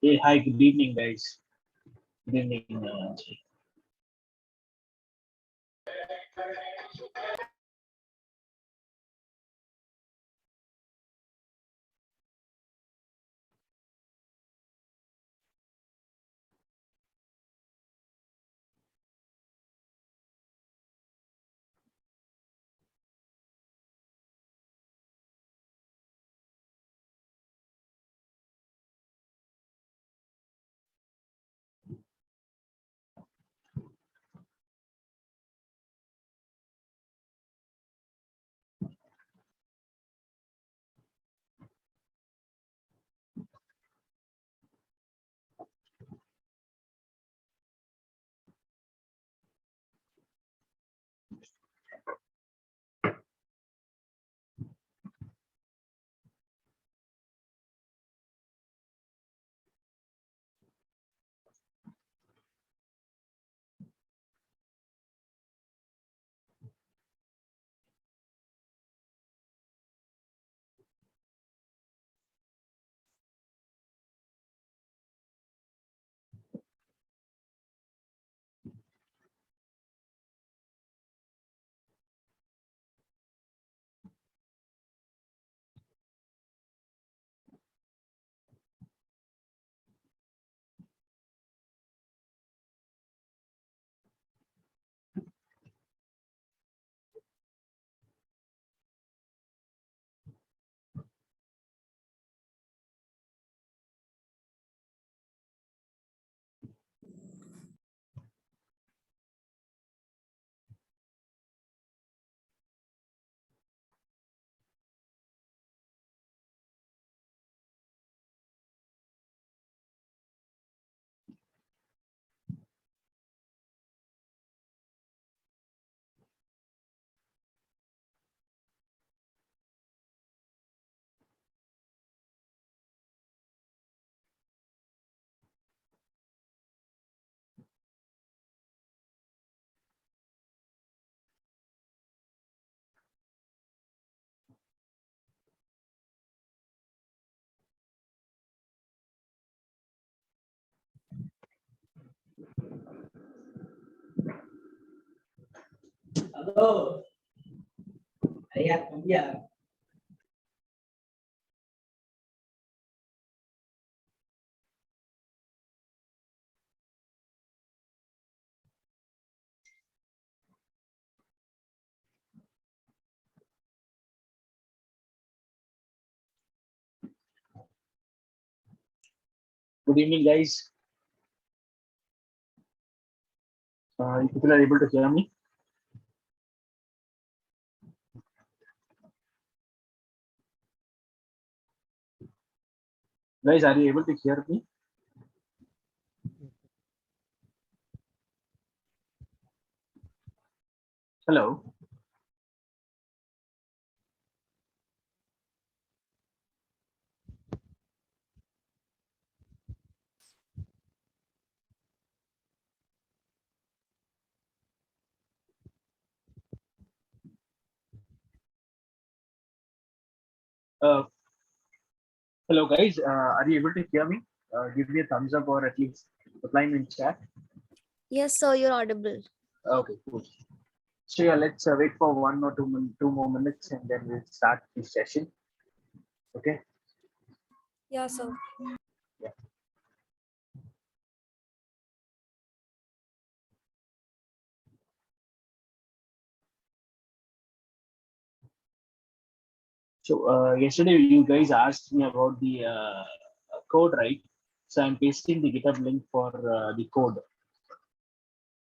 Hey, hi, good evening, guys. Good evening. Hello. Ayat, yeah. Good evening, guys. You people are able to hear me? Guys, are you able to hear me? Hello. Uh, hello, guys. Are you able to hear me? Give me a thumbs up or at least reply me in chat. Yes, sir, you're audible. Okay, cool. So yeah, let's wait for 2 more minutes and then we'll start the session. Okay. Yeah, sir. Yeah. So yesterday you guys asked me about the code, right? So I'm pasting the GitHub link for the code,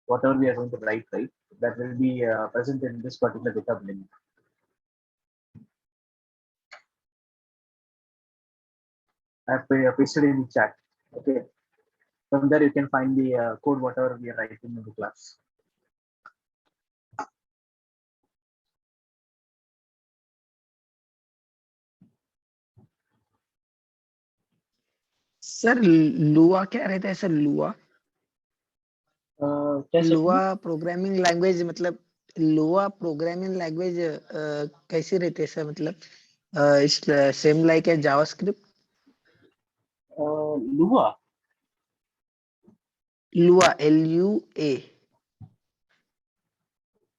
whatever we are going to write, right? That will be present in this particular GitHub link. I've pasted in the chat. Okay. From there you can find the code, whatever we are writing in the class. Sir लुआ क्या रहता है sir? लुआ लुआ programming language, मतलब लुआ programming language कैसे रहते हैं सर? मतलब same like a JavaScript? Lua. Lua, L-U-A.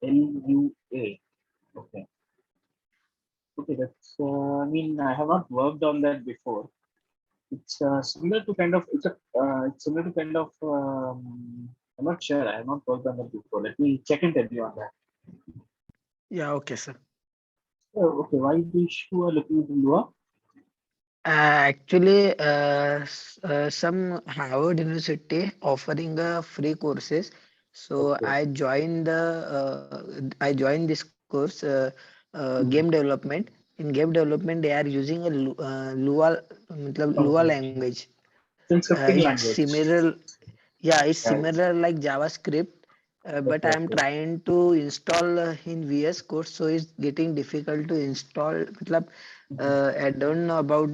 Lua. Okay. Okay, that's. I mean, I have not worked on that before. It's similar to kind of. It's similar to kind of. I'm not sure. I have not worked on that before. Let me check and tell you on that. Yeah, okay, sir. Oh, okay. Why wish you are looking into Lua? Actually, some Harvard University offering free courses. So Okay. I joined this course, game Mhm. development. In game development, they are using a Lua, Lua Okay. language. It's in scripting It's language. similar. Yeah, it's Right. similar like JavaScript, but Okay. I'm Okay. trying to install in VS Code, so it's getting difficult to install. Matlab, Mhm. I don't know about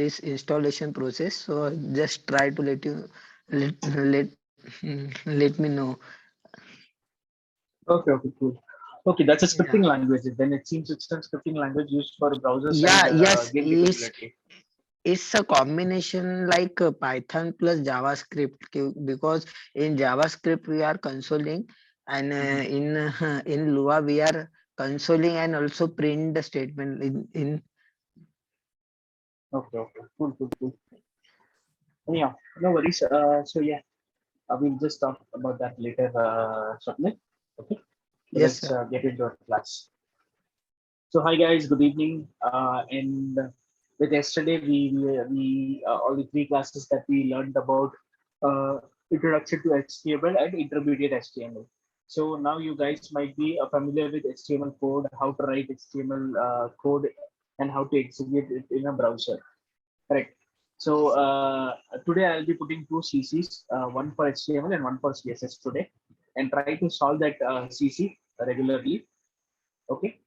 this installation process, so just try to let let me know. Okay. Okay. Cool. Okay, that's a Yeah, scripting language. Then it seems it's a scripting language used for browser yeah, side yes, game capability. it's a combination like Python plus JavaScript because in JavaScript we are consoling and Mhm. in Lua we are consoling and also print the statement in Okay. Okay. Cool. Cool. Cool. Yeah. No worries. So yeah, we'll just talk about that later, shortly. Okay. So yes let's sir. get into our class. So hi guys, good evening. And with yesterday we all the three classes that we learned about uh, introduction to HTML and intermediate HTML. So now you guys might be familiar with HTML code, how to write HTML code, and how to execute it in a browser. Correct. So today I'll be putting two CCs, one for HTML and one for CSS today, and try to solve that CC regularly. Okay.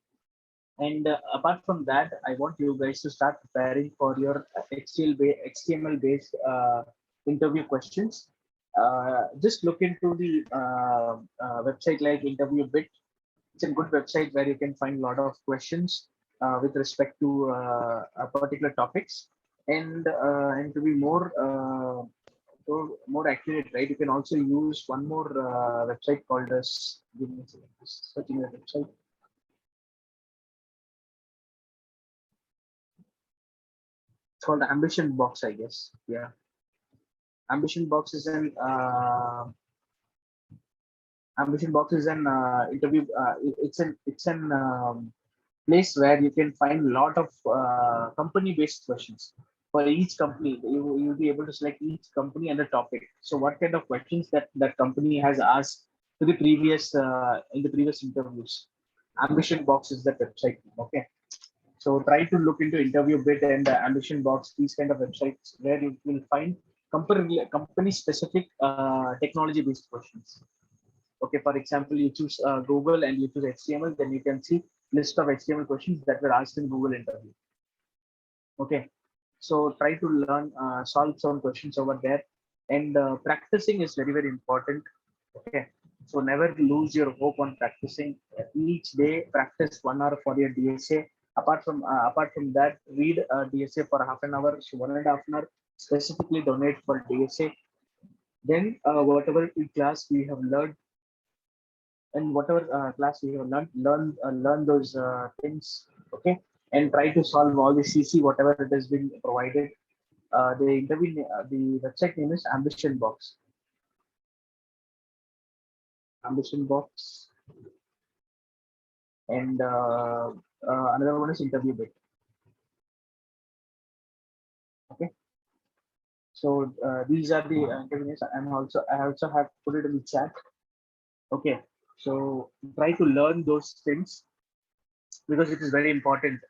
And apart from that, I want you guys to start preparing for your HTML based interview questions. Just look into the website like Interview Bit. It's a good website where you can find a lot of questions with respect to particular topics. And to be more accurate, right? You can also use one more website called as. Give me a second, just searching the website. It's called Ambition Box, I guess. Yeah, Ambition Box is an interview. It's an place where you can find a lot of company-based questions. For each company, you'll be able to select each company and the topic. So, what kind of questions that company has asked to the previous in the previous interviews? Ambition Box is that website. Okay. So try to look into Interview Bit and Ambition Box, these kind of websites where you will find company specific technology based questions. Okay, for example, you choose Google and you choose HTML, then you can see list of HTML questions that were asked in Google interview. Okay, so try to learn, solve some questions over there, and practicing is very important. Okay, so never lose your hope on practicing. Each day, practice 1 hour for your DSA. Apart from that, read DSA for half an hour, so 1.5 hours specifically donate for DSA. Then whatever class we have learned and whatever class we have learn those things. Okay, and try to solve all the CC whatever it has been provided. The website name is Ambition Box. Ambition Box, and another one is Interview Bit. Okay, so these are the interviews, and also I also have put it in the chat. Okay, so try to learn those things because it is very important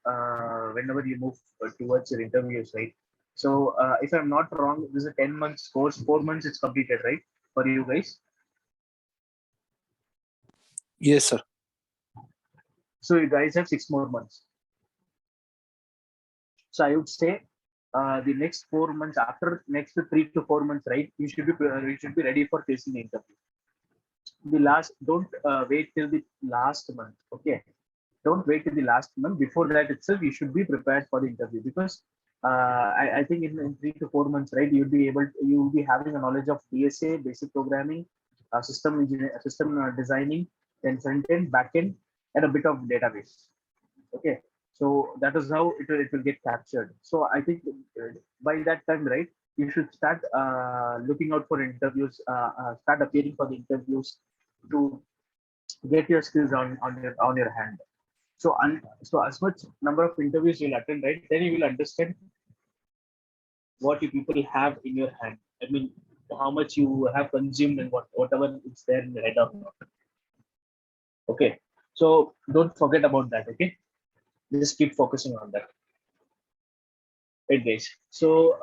whenever you move towards your interviews, right? So if I'm not wrong, this is a 10 months course, 4 months it's completed, right? For you guys. Yes, sir. So you guys have 6 more months. So I would say the next 4 months, after next 3 to 4 months, right? You should be ready for facing the interview. The last, don't wait till the last month. Okay, don't wait till the last month. Before that itself, you should be prepared for the interview because I think in 3 to 4 months, right, you'll be having a knowledge of DSA, basic programming, system engineer, system designing, then front end, back end, and a bit of database. Okay, so that is how it will get captured. So I think by that time, right, you should start looking out for interviews, start appearing for the interviews to get your skills on your hand. So as much number of interviews you'll attend, right, then you will understand what you people have in your hand. I mean, how much you have consumed and whatever is there in the head of. Okay, so don't forget about that. Okay, just keep focusing on that. Right, guys. So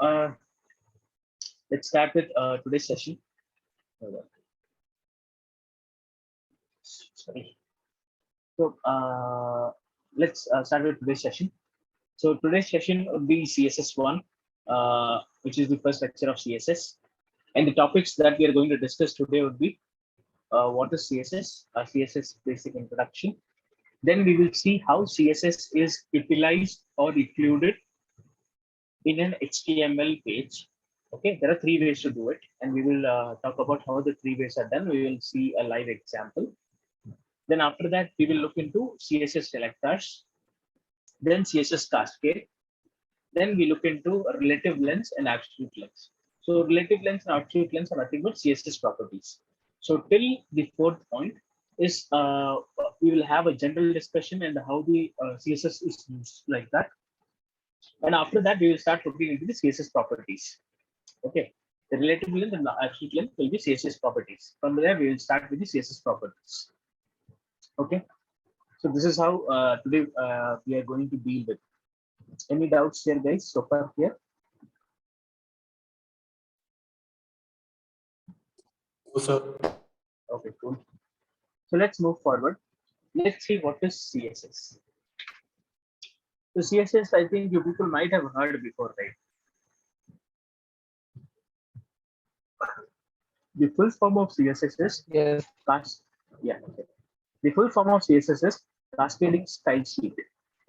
let's start with today's session. Hold on. Sorry. So let's start with today's session. So today's session would be CSS1, which is the first lecture of CSS. And the topics that we are going to discuss today would be what is CSS, CSS basic introduction. Then we will see how CSS is utilized or included in an HTML page. Okay, there are 3 ways to do it, and we will talk about how the 3 ways are done. We will see a live example. Then after that, we will look into CSS selectors, then CSS cascade. Then we look into relative lengths and absolute lengths. So relative lengths and absolute lengths are nothing but CSS properties. So till the fourth point is we will have a general discussion and how the CSS is used like that. And after that, we will start looking into the CSS properties. Okay. The relative length and the absolute length will be CSS properties. From there, we will start with the CSS properties. Okay. So this is how today we are going to deal with. Any doubts here, guys, so far here? No, sir. Okay, cool. So let's move forward. Let's see what is CSS. So CSS, I think you people might have heard before, right? The full form of CSS is Yes. yeah. Okay. The full form of CSS is cascading style sheet.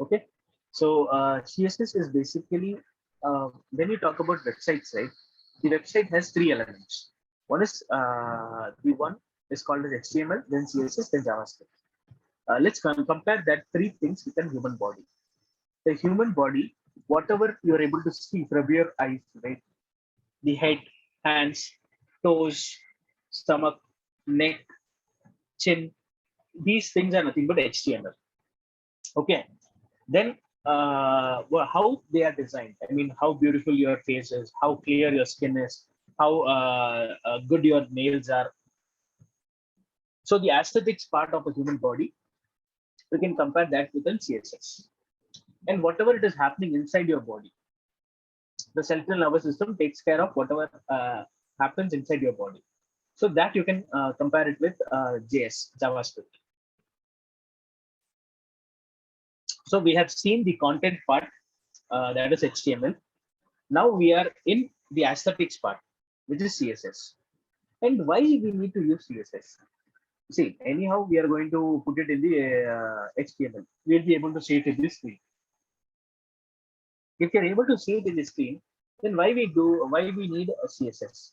Okay. So CSS is basically when you talk about websites, right? The website has 3 elements. One is the one is called as HTML, then CSS, then JavaScript. Let's compare that 3 things with a human body. The human body, whatever you're able to see from your eyes, right? The head, hands, toes, stomach, neck, chin, these things are nothing but HTML. Okay. Then well, how they are designed. I mean, how beautiful your face is, how clear your skin is, how good your nails are. So the aesthetics part of a human body, we can compare that with an CSS. And whatever it is happening inside your body, the central nervous system takes care of whatever happens inside your body. So that you can compare it with JavaScript. So we have seen the content part, that is HTML. Now we are in the aesthetics part, which is CSS. And why we need to use CSS? See, anyhow, we are going to put it in the HTML. We'll be able to see it in the screen. If you're able to see it in the screen, then why we need a CSS?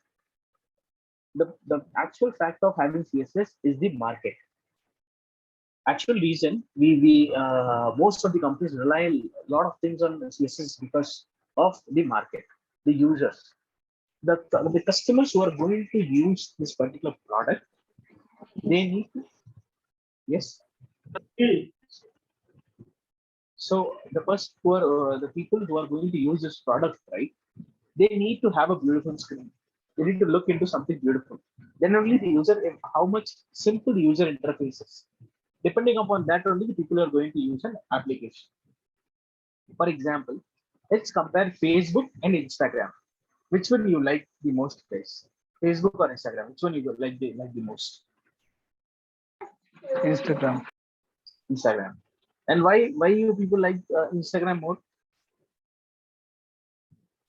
The actual fact of having CSS is the market. Actual reason we most of the companies rely a lot of things on CSS because of the market, the users, the customers who are going to use this particular product. They need to, yes. So the first who are the people who are going to use this product, right? They need to have a beautiful screen. They need to look into something beautiful. Then only the user, how much simple the user interface is. Depending upon that, only the people are going to use an application. For example, let's compare Facebook and Instagram. Which one you like the most, guys? Facebook or Instagram? Which one you like the most? Instagram. Instagram. And why you people like Instagram more?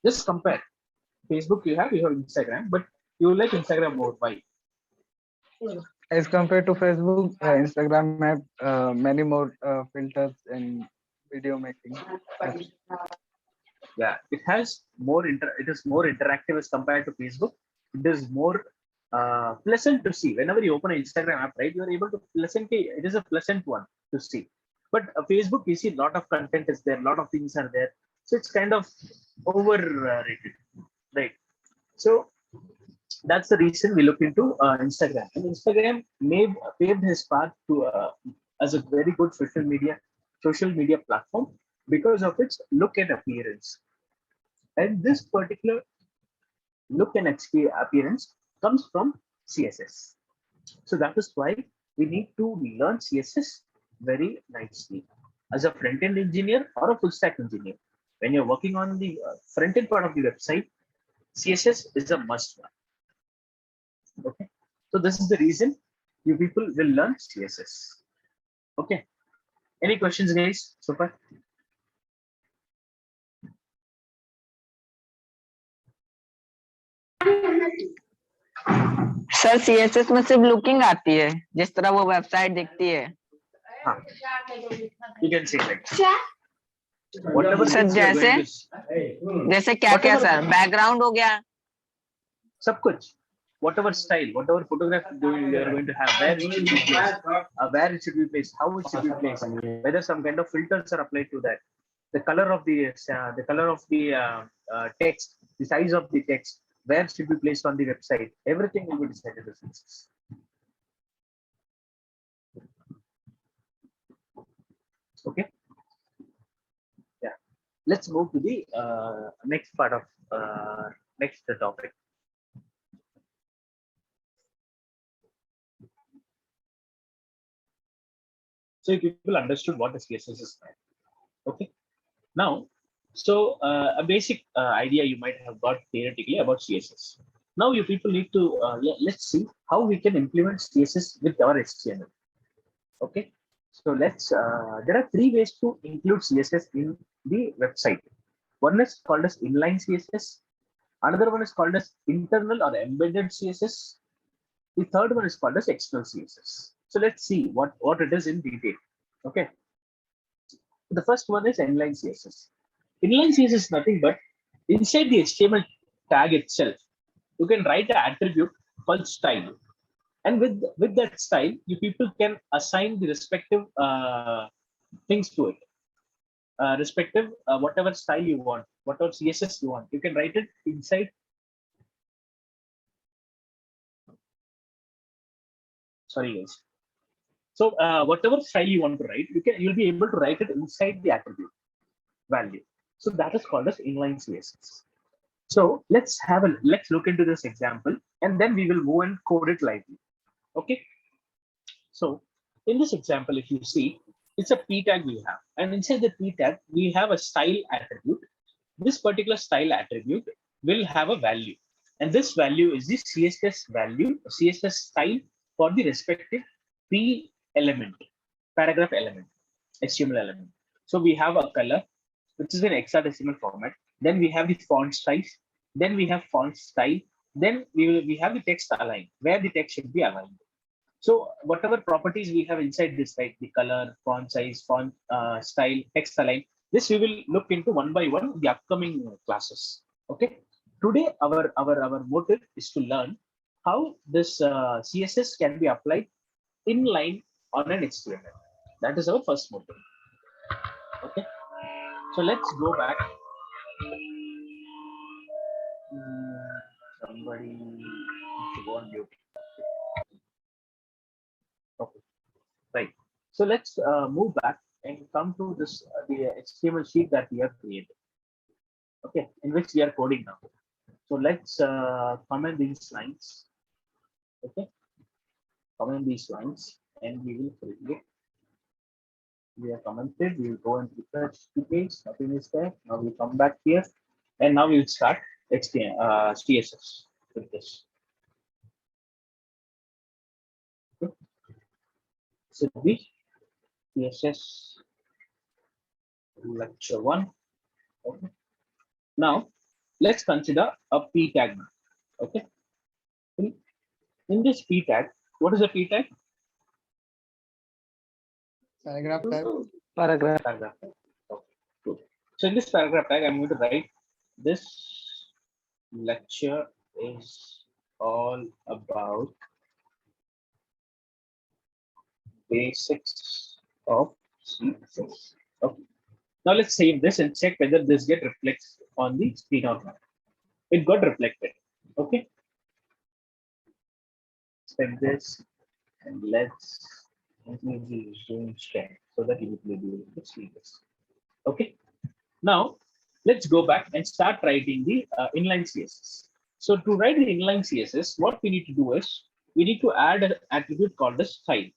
Just compare. Facebook you have Instagram, but you like Instagram more. Why? As compared to Facebook, Instagram have many more filters and video making. Yeah, it has more it is more interactive as compared to Facebook. It is more pleasant to see. Whenever you open an Instagram app, right, you are able to pleasantly. It is a pleasant one to see. But Facebook, you see, a lot of content is there, a lot of things are there, so it's kind of overrated, right? So that's the reason we look into Instagram. And Instagram paved his path to as a very good social media platform because of its look and appearance. And this particular look and appearance comes from CSS. So that is why we need to learn CSS very nicely. As a front-end engineer or a full-stack engineer, when you're working on the front-end part of the website, CSS is a must one. Okay, so this is the reason you people will learn CSS. Okay, any questions, guys, so far? Sir CSS में सिर्फ looking आती है, जिस तरह वो website दिखती है. हाँ, you can say that. Whatever sir things you are going to जैसे क्या क्या Whatever- सर, बैकग्राउंड हो गया, सब कुछ, whatever style, whatever photograph you are going to have, where it should be placed, how it should be placed, whether some kind of filters are applied to that, the color of the text, the size of the text, where should be placed on the website, everything will be decided with CSS. Okay. Yeah. Let's move to the next part of next topic. So people understood what the CSS is. Okay. Now, so a basic idea you might have got theoretically about CSS. Now you people need to let's see how we can implement CSS with our HTML. Okay. So there are three ways to include CSS in the website. One is called as inline CSS. Another one is called as internal or embedded CSS. The third one is called as external CSS. So let's see what it is in detail. Okay. The first one is inline CSS. Inline CSS is nothing but inside the HTML tag itself, you can write an attribute called style. And with that style, you people can assign the respective things to it. Respective whatever style you want, whatever CSS you want, you can write it inside. Sorry, guys. So whatever style you want to write, you'll be able to write it inside the attribute value. So that is called as inline CSS. So let's look into this example, and then we will move and code it lightly. Okay. So in this example, if you see, it's a p tag we have, and inside the p tag we have a style attribute. This particular style attribute will have a value, and this value is the CSS value, CSS style for the respective p element, paragraph element, HTML element. So we have a color, which is in hexadecimal format. Then we have the font size. Then we have font style. Then we have the text align, where the text should be aligned. So whatever properties we have inside this, right, the color, font size, font style, text align, this we will look into one by one in the upcoming classes. Okay. Today our motive is to learn how this CSS can be applied in line on an HTML. That is our first motive. Okay. So let's go back. Somebody needs to go on mute. Okay. Right. So let's move back and come to this the HTML sheet that we have created. Okay, in which we are coding now. So let's comment these lines. Okay, comment these lines, and we will create. We are commented. We will go and refresh the page. Nothing is there. Now we come back here, and now we will start HTML CSS with this. Okay. So the CSS lecture 1. Okay. Now let's consider a p tag. Okay. In this p tag, what is a p tag? Paragraph tag. paragraph. Paragraph. Okay, good. So in this paragraph tag, I'm going to write this lecture is all about basics of CSS. Okay. Now let's save this and check whether this get reflects on the screen or not. It got reflected. Okay. Save this and let's increase the zoom strength so that you will be able to see this. Okay. Now let's go back and start writing the inline CSS. So to write the inline CSS, what we need to do is we need to add an attribute called the style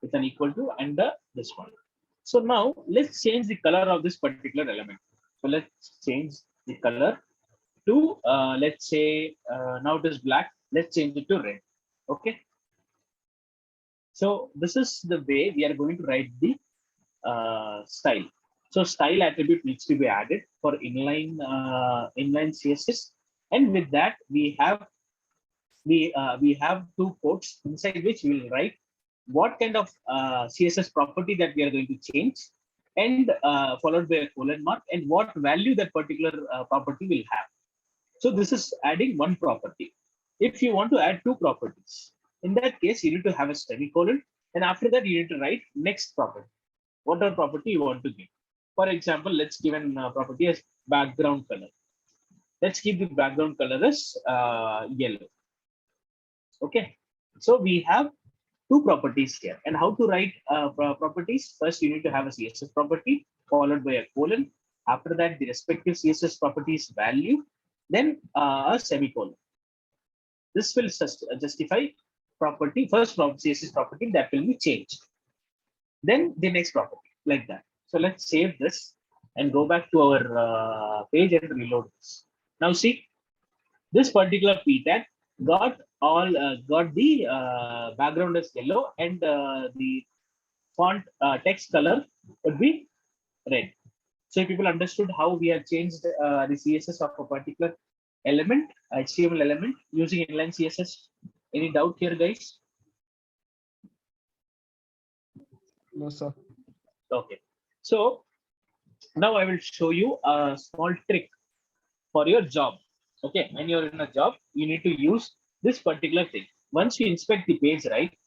with an equal to and this one. So now let's change the color of this particular element. So let's change the color to let's say now it is black. Let's change it to red. Okay. So this is the way we are going to write the style. So style attribute needs to be added for inline CSS, and with that we have two quotes inside which we will write what kind of CSS property that we are going to change, and followed by a colon mark, and what value that particular property will have. So this is adding one property. If you want to add two properties, in that case, you need to have a semicolon, and after that, you need to write next property, whatever property you want to give. For example, let's give an property as background color. Let's keep the background color as yellow. Okay, so we have two properties here. And how to write properties? First, you need to have a CSS property followed by a colon. After that, the respective CSS properties value, then a semicolon. This will justify property, first CSS property that will be changed. Then the next property, like that. So let's save this and go back to our page and reload this. Now see, this particular p tag got the background as yellow, and the font text color would be red. So people understood how we have changed the CSS of a particular element, HTML element, using inline CSS. Any doubt here, guys? No, sir. Okay. So now I will show you a small trick for your job. Okay, when you're in a job, you need to use this particular thing. Once you inspect the page, right?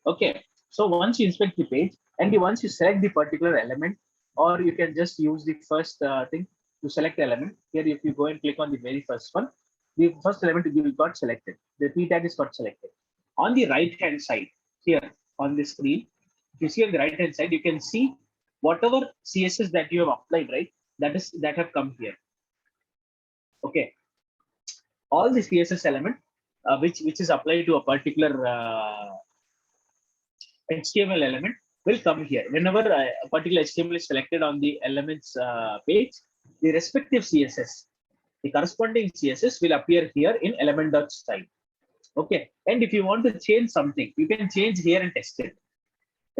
Okay, so once you inspect the page and once you select the particular element, or you can just use the first thing to select the element. Here, if you go and click on the very first one, the first element will got selected. The p tag is got selected. On the right hand side here on the screen, if you see on the right hand side, you can see whatever CSS that you have applied, right? That have come here. Okay, all the CSS element which is applied to a particular HTML element will come here. Whenever a particular HTML is selected on the elements page, the respective CSS, the corresponding CSS will appear here in element.style. Okay, and if you want to change something, you can change here and test it.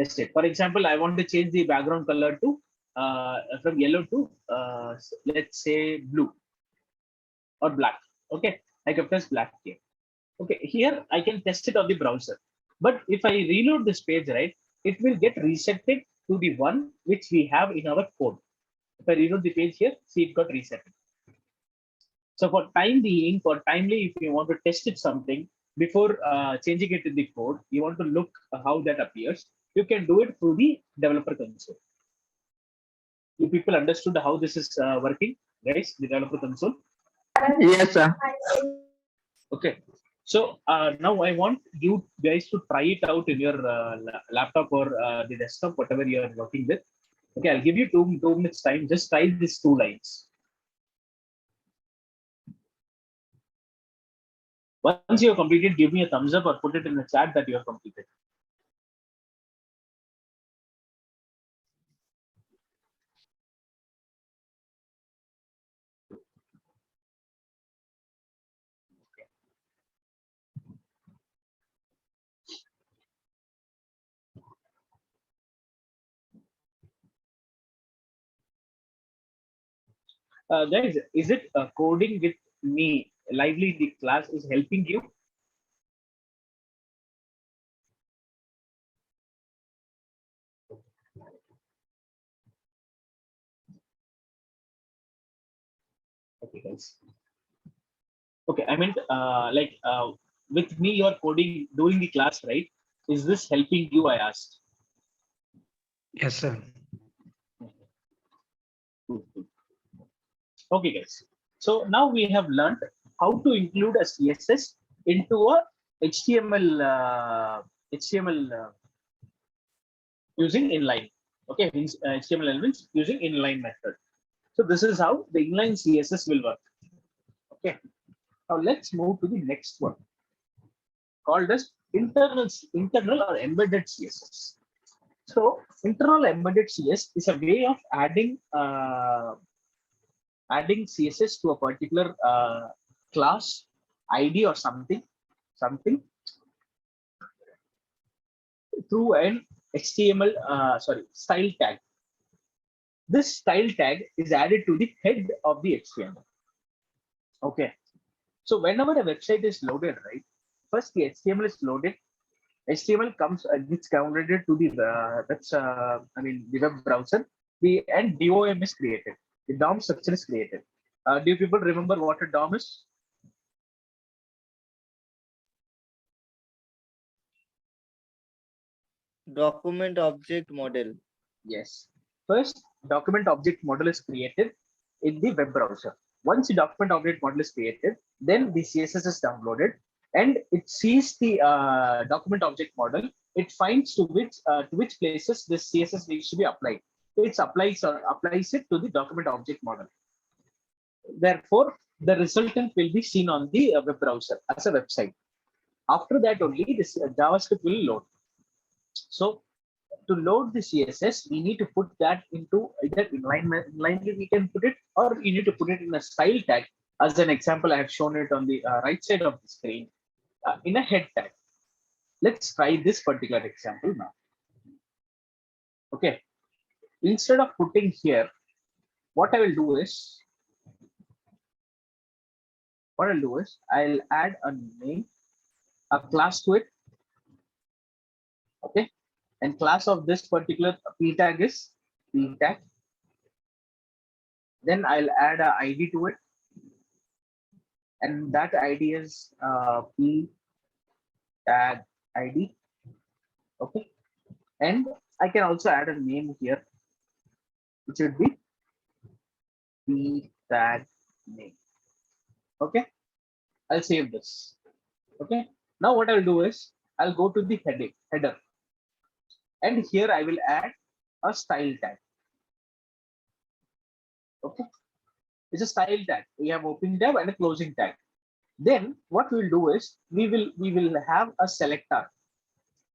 Test it. For example, I want to change the background color to from yellow to let's say blue or black. Okay, I can press black here. Okay, here I can test it on the browser. But if I reload this page, right, it will get resetted to the one which we have in our code. If I reload the page here, see it got reset. So for time being, for timely, if you want to test it something before changing it in the code, you want to look how that appears, you can do it through the developer console. You people understood how this is working, guys, the developer console? Yes, sir. Okay. So now I want you guys to try it out in your laptop or the desktop, whatever you are working with. Okay, I'll give you two minutes time. Just try these two lines. Once you have completed, give me a thumbs up or put it in the chat that you have completed. Guys, is it coding with me lively? The class is helping you. Okay, guys. Okay, I meant with me you're coding during the class, right? Is this helping you? I asked. Yes, sir. Good, good. Okay, guys. So now we have learned how to include a CSS into a HTML using inline. Okay, means HTML elements using inline method. So this is how the inline CSS will work. Okay. Now let's move to the next one, called as internal or embedded CSS. So internal embedded CSS is a way of adding CSS to a particular class ID or something through an HTML style tag. This style tag is added to the head of the HTML. Okay. So whenever a website is loaded, right? First the HTML is loaded. HTML gets downloaded to the the web browser. And DOM is created. The DOM structure is created. Do you people remember what a DOM is? Document object model. Yes. First, document object model is created in the web browser. Once the document object model is created, then the CSS is downloaded and it sees the document object model. It finds to which places this CSS needs to be applied. It applies it to the document object model. Therefore, the resultant will be seen on the web browser as a website. After that only this JavaScript will load. So to load the CSS, we need to put that into either inline we can put it, or you need to put it in a style tag. As an example, I have shown it on the right side of the screen in a head tag. Let's try this particular example now. Okay. Instead of putting here, what I will do is, I'll add a name, a class to it. Okay. And class of this particular p tag is p tag. Then I'll add a ID to it. And that ID is p tag ID. Okay. And I can also add a name here, which would be p tag name. Okay. I'll save this. Okay. Now what I'll do is I'll go to the header. And here I will add a style tag. Okay. It's a style tag. We have opening tab and a closing tag. Then what we'll do is we will have a selector.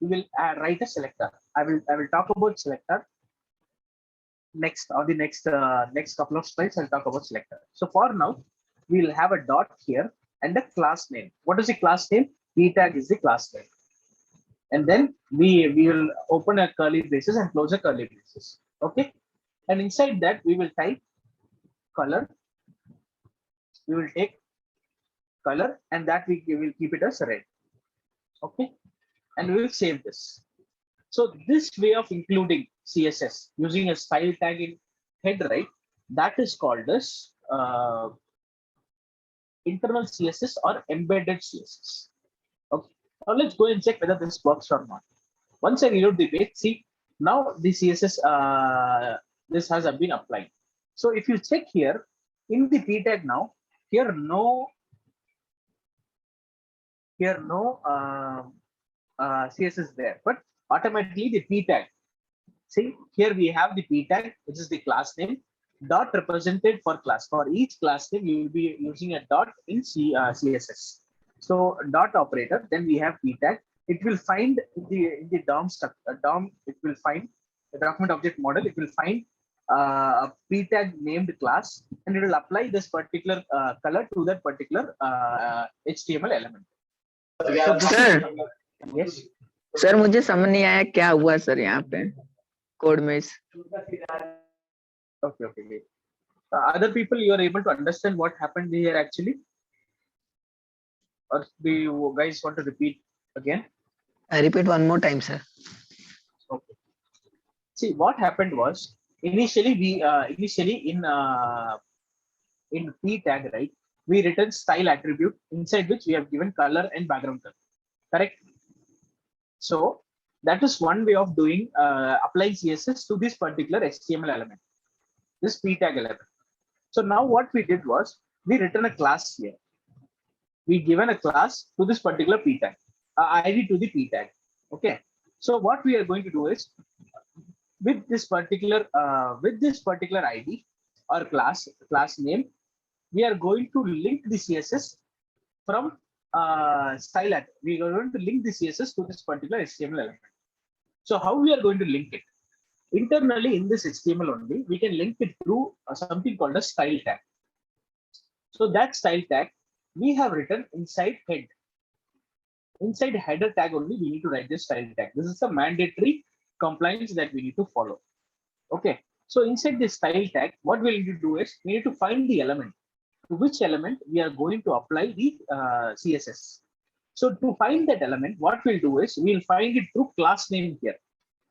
We will write a selector. I will talk about selector next, or the next couple of slides. I'll talk about selector. So for now, we'll have a dot here and a class name. What is the class name? P tag is the class name. And then we will open a curly braces and close a curly braces. Okay. And inside that we will type color. We will take color, and that we will keep it as red. Okay. And we will save this. So this way of including CSS using a style tag in head, right? That is called as internal CSS or embedded CSS. Okay. Now let's go and check whether this works or not. Once I reload the page, see now the CSS this has been applied. So if you check here in the p tag now, here no CSS there, but automatically the p tag. See here we have the p tag, which is the class name, dot represented for class. For each class name, you will be using a dot in CSS. So dot operator, then we have p tag. It will find in the DOM structure. DOM, it will find the document object model. It will find a p tag named class, and it will apply this particular color to that particular HTML element. So sir yes. Sir मुझे समझ नहीं आया क्या हुआ sir यहाँ पे code में Okay. Other people, you are able to understand what happened here actually, or do you guys want to repeat again? Repeat one more time sir Okay. See, what happened was initially in in p tag, right, we return style attribute inside which we have given color and background color. Correct? So that is one way of doing applying CSS to this particular HTML element, this p tag element. So now what we did was we return a class here. We given a class to this particular p tag, ID to the p tag. Okay. So what we are going to do is with this particular ID or class name, we are going to link the CSS from style at. We are going to link the CSS to this particular HTML element. So how we are going to link it? Internally in this HTML only, we can link it through something called a style tag. So that style tag we have written inside head. Inside header tag only, we need to write this style tag. This is a mandatory compliance that we need to follow. Okay. So inside this style tag, what we need to do is we need to find the element. To which element we are going to apply the CSS. So to find that element, what we'll do is we'll find it through class name here.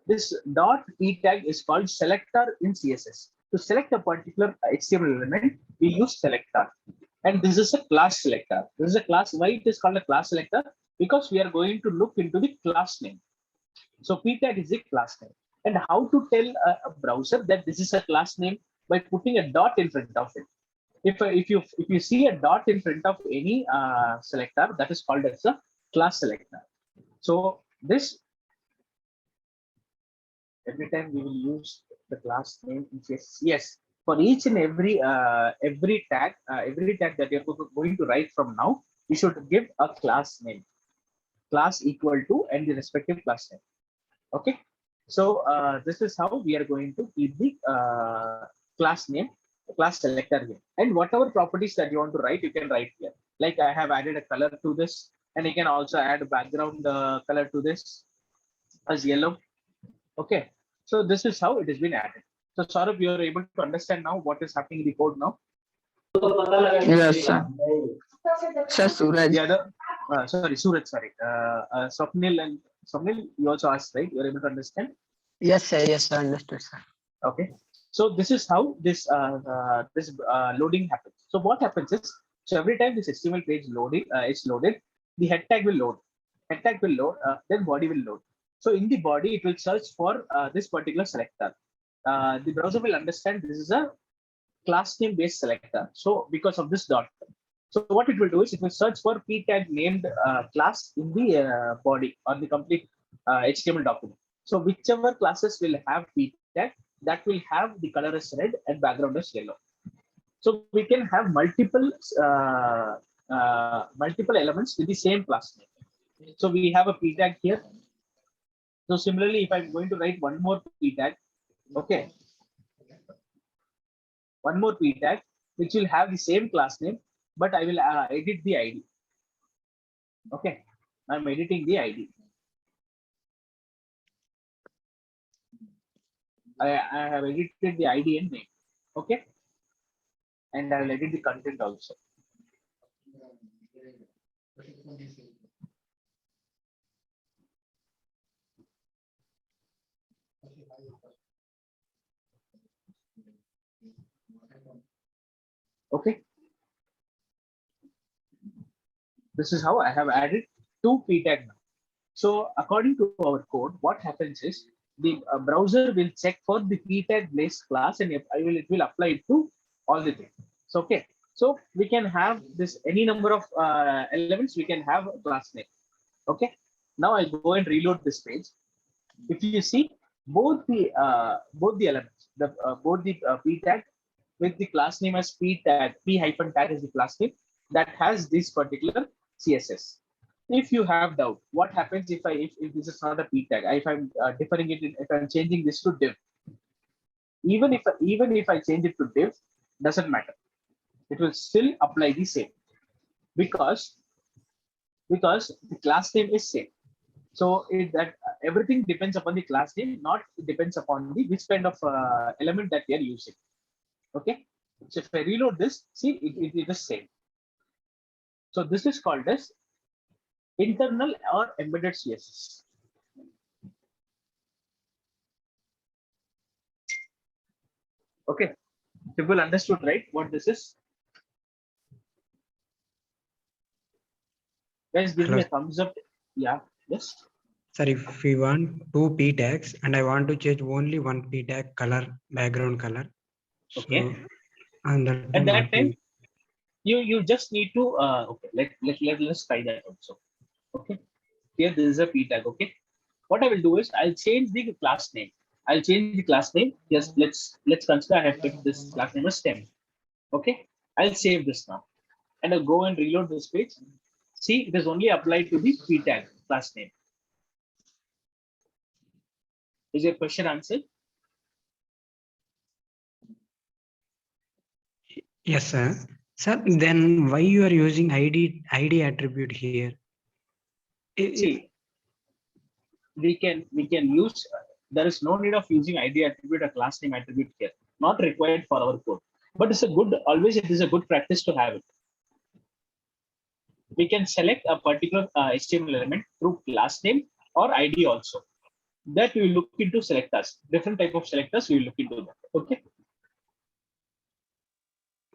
This dot p tag is called selector in CSS. To select a particular HTML element, we use selector. And this is a class selector. This is a class. Why it is called a class selector? Because we are going to look into the class name. So p tag is a class name. And how to tell a browser that this is a class name? By putting a dot in front of it. If you see a dot in front of any selector, that is called as a class selector. So this, every time we will use the class name in CSS. Yes, for each and every tag that you're going to write from now, you should give a class name, class equal to, and the respective class name. Okay. So this is how we are going to keep the class name, class selector here. And whatever properties that you want to write, you can write here. Like I have added a color to this, and you can also add a background color to this as yellow. Okay. So this is how it has been added. So Saurabh, you are able to understand now what is happening in the code now. Yes, sir. Sir, Suraj. The other, sorry, Suraj, sorry. Swapnil and Swapnil, you also asked, right? You are able to understand? Yes, sir. Yes, sir. Understood, sir. Okay. So this is how this loading happens. So what happens is, so every time this HTML page is loaded, the head tag will load. Head tag will load, then body will load. So in the body, it will search for this particular selector. The browser will understand this is a class name based selector. So because of this dot. So what it will do is it will search for p tag named class in the body or the complete HTML document. So whichever classes will have p tag, that will have the color as red and background as yellow. So we can have multiple elements with the same class name. So we have a p tag here. So similarly, if I'm going to write one more p tag, okay, one more p tag which will have the same class name, but I will edit the ID. Okay, I'm editing the ID. I have edited the ID and name. Okay, and I will edit the content also. Okay, this is how I have added two p tag now. So according to our code, what happens is the browser will check for the p tag based class, and it will apply it to all the things. So okay, so we can have this any number of elements. We can have a class name. Okay, now I go and reload this page. If you see both the elements, both the p tag with the class name as p tag, p hyphen tag is the class name that has this particular CSS. If you have doubt, what happens if if this is not a p tag? If I'm differing it, if I'm changing this to div, even if I change it to div, doesn't matter. It will still apply the same because the class name is same. So everything depends upon the class name, not depends upon the which kind of element that we are using. Okay. So if I reload this, see it is same. So this is called as internal or embedded CSS. Okay. People understood, right? What this is? Guys, give me Hello. a thumbs up. Yeah. Yes. Sir, if we want two p tags and I want to change only one p tag color, background color. Okay. So on that At time, that what time, we you just need to okay. Let's try that also. Okay. Here this is a p tag. Okay. What I will do is I'll change the class name. I'll change the class name. Yes. Let's consider I have kept this class name as STEM. Okay. I'll save this now, and I'll go and reload this page. See, it is only applied to the p tag class name. Is your question answered? yes, sir. Sir, then why you are using ID attribute here? If See, we can use. There is no need of using ID attribute or class name attribute here. Not required for our code. But it's a good. Always, it is a good practice to have it. We can select a particular HTML element through class name or ID also. That we will look into selectors. Different type of selectors we will look into that. Okay.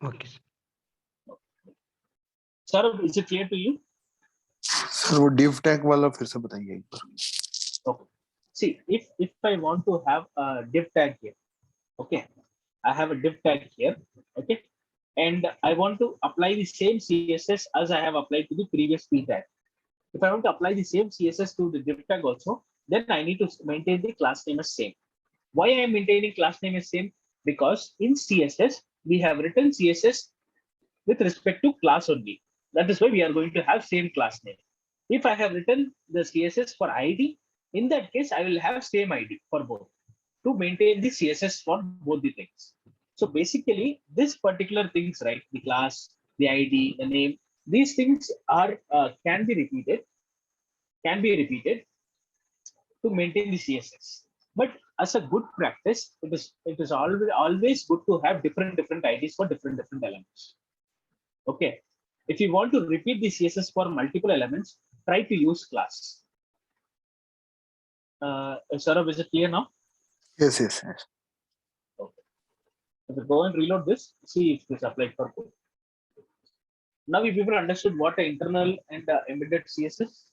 okay, sir. Saurabh, is it clear to you? Sir वो div tag वाला फिर से बताइए एक बार. Okay. See, if I want to have a div tag here, okay, I have a div tag here, okay, and I want to apply the same CSS as I have applied to the previous p tag. If I want to apply the same CSS to the div tag also, then I need to maintain the class name as same. Why I am maintaining class name as same? Because in CSS we have written CSS with respect to class only. That is why we are going to have same class name. If I have written the CSS for ID, in that case, I will have same ID for both to maintain the CSS for both the things. So basically, this particular things, right? The class, the ID, the name, these things are can be repeated to maintain the CSS. But as a good practice, it is always good to have different IDs for different elements. Okay. If you want to repeat the CSS for multiple elements, try to use class. Saurabh, is it clear now? Yes, yes, yes. Okay. If you go and reload this, see if this applied for code. Now, if people understood what an internal and embedded CSS,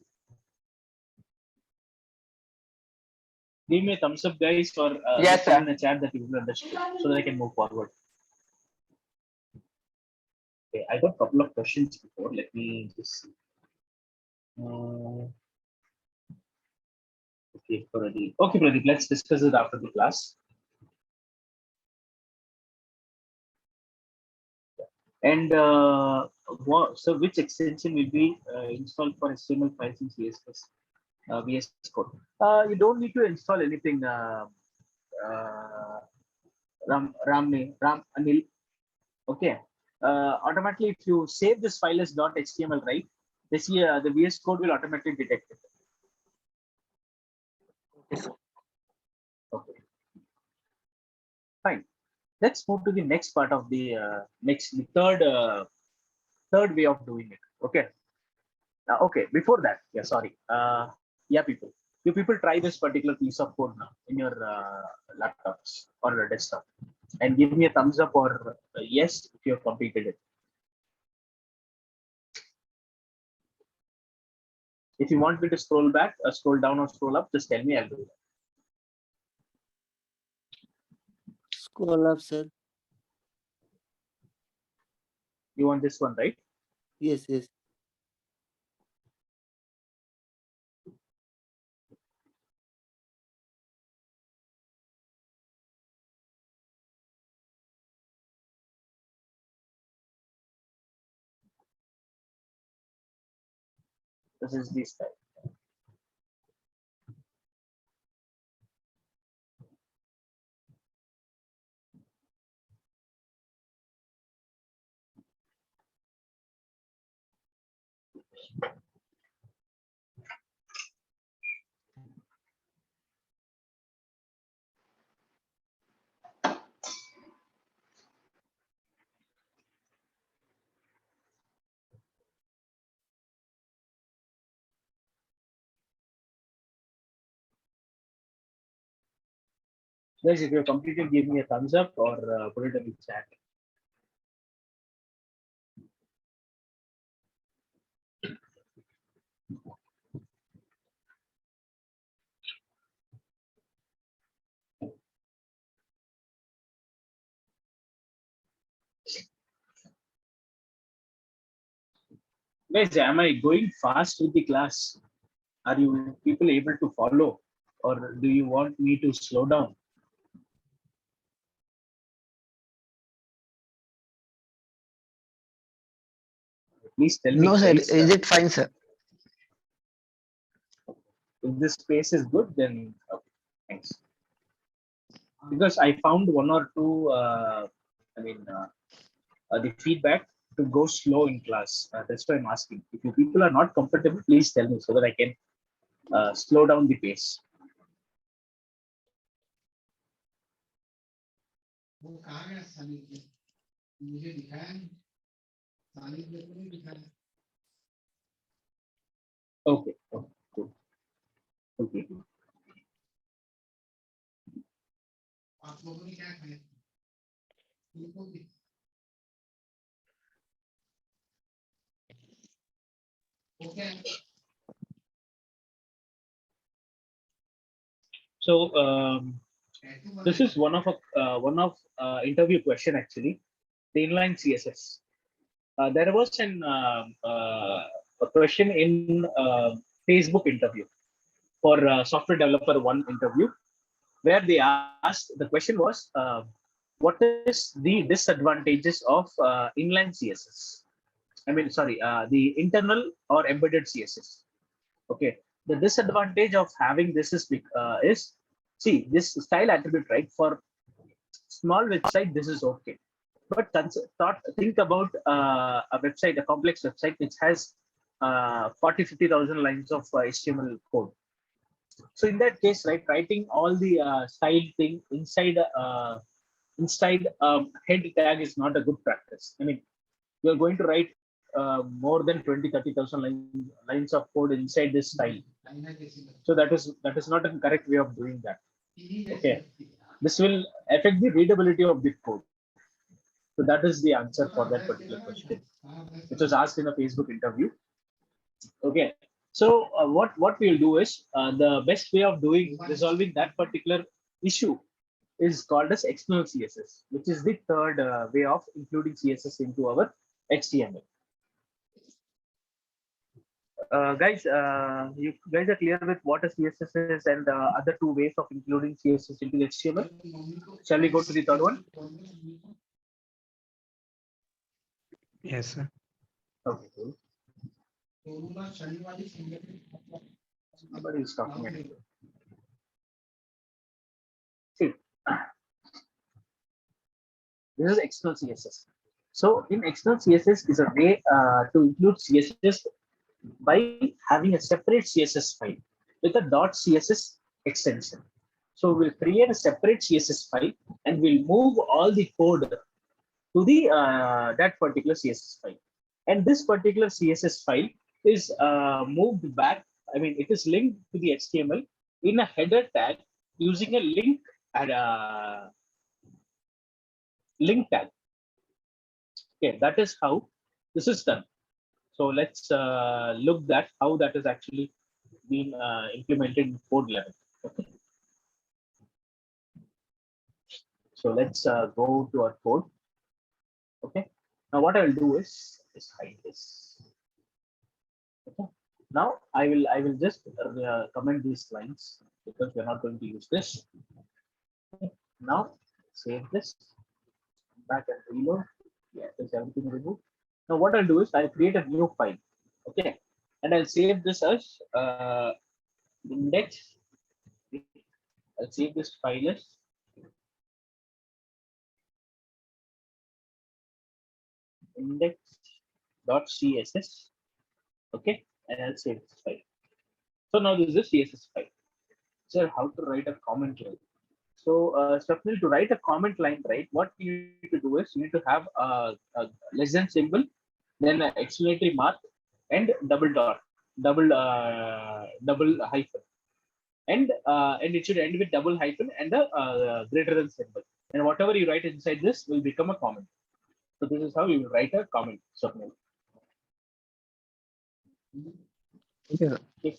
give me a thumbs up, guys, or Yes, tell sir. in the chat that you understood, so that I can move forward. Okay, I got a couple of questions before. Let me just see. Okay, Pradeep. Okay, Pradeep, let's discuss it after the class. And so which extension will be installed for HTML files in CSS, VS Code? You don't need to install anything, Ram Anil. Okay. Automatically, if you save this file as .html, right? The VS Code will automatically detect it. Okay. Fine. Let's move to the next part of the third way of doing it. Okay. Okay, before that, yeah, sorry. Yeah, people. You people try this particular piece of code now in your laptops or desktop, and give me a thumbs up or yes if you have completed it. If you want me to scroll back, scroll down or scroll up, just tell me. I'll do it. Scroll up, sir. You want this one, right? Yes, yes. This is this type. Guys, if you're completed, give me a thumbs up or put it in the chat. Guys, am I going fast with the class? Are you people able to follow, or do you want me to slow down? Please tell me, No, sir. guys. Is it fine, sir? If this space is good, then okay, thanks. Because I found one or two, I mean, the feedback to go slow in class. That's why I'm asking. If you people are not comfortable, please tell me so that I can slow down the pace. Okay. Okay. Cool. Okay. So this is one of interview question actually. The inline CSS. There was a question in Facebook interview for software developer one interview where they asked the question was what is the disadvantages of inline CSS? I mean, sorry, the internal or embedded CSS. Okay, the disadvantage of having this is see this style attribute, right? For small website, this is okay, but think about a website, a complex website which has 40-50,000 lines of HTML code. So in that case, right, writing all the style thing inside head tag is not a good practice. I mean, you're going to write more than 20-30,000 lines of code inside this style. So that is not a correct way of doing that. Okay, this will affect the readability of the code. So that is the answer for that particular question, which was asked in a Facebook interview. Okay, so what we'll do is the best way of doing resolving that particular issue is called as external CSS, which is the third way of including CSS into our HTML. Guys, you guys are clear with what a CSS is and the other two ways of including CSS into HTML. Shall we go to the third one? Yes, sir. Okay, cool. Somebody is talking at you. See, this is external CSS. So in external CSS is a way to include CSS by having a separate CSS file with a .css extension. So we'll create a separate CSS file and we'll move all the code to the that particular CSS file. And this particular CSS file is moved back. I mean, it is linked to the HTML in a header tag using a link and link tag. Okay, that is how this is done. So let's look at how that is actually been implemented in code level. Okay. So let's go to our code. Okay. Now what I will do is hide this. Okay. Now I will just comment these lines because we're not going to use this. Okay. Now save this. Back and reload. Yeah, there's everything removed. Now what I'll do is I'll create a new file. Okay. And I'll save this as index. I'll save this file as index.css. Okay, and I'll save this file. So now this is a CSS file. So how to write a comment line. So Swapnil, to write a comment line, right? What you need to do is you need to have a less than symbol, then an exclamatory mark, and double hyphen, and it should end with double hyphen and a greater than symbol. And whatever you write inside this will become a comment. So this is how you will write a comment, Swapnil. Okay.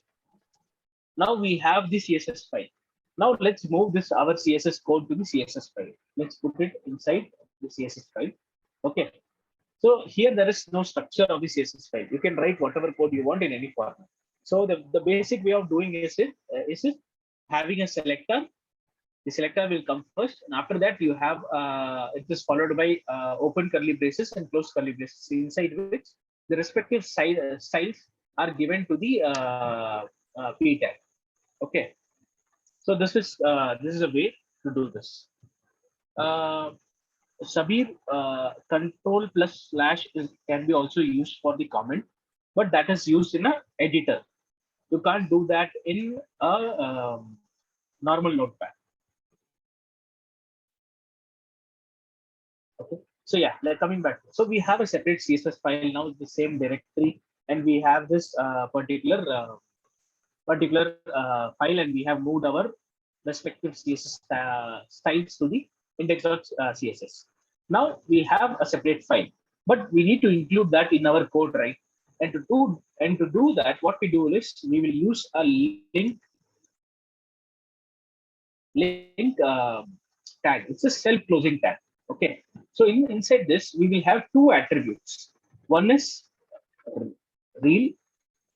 Now we have the CSS file. Now let's move this our CSS code to the CSS file. Let's put it inside the CSS file. Okay. So here there is no structure of the CSS file. You can write whatever code you want in any format. So the basic way of doing is it having a selector. The selector will come first, and after that you have it is followed by open curly braces and close curly braces, inside which the respective styles are given to the p tag. Okay, so this is a way to do this. Sabir, control plus slash can be also used for the comment, but that is used in a editor. You can't do that in a normal notepad. Okay. So yeah, like coming back. So we have a separate CSS file now, the same directory, and we have this file, and we have moved our respective CSS styles to the index.css. Now we have a separate file, but we need to include that in our code, right? And to do that, what we do is we will use a link tag. It's a self-closing tag. Okay. So inside this, we will have two attributes. One is rel,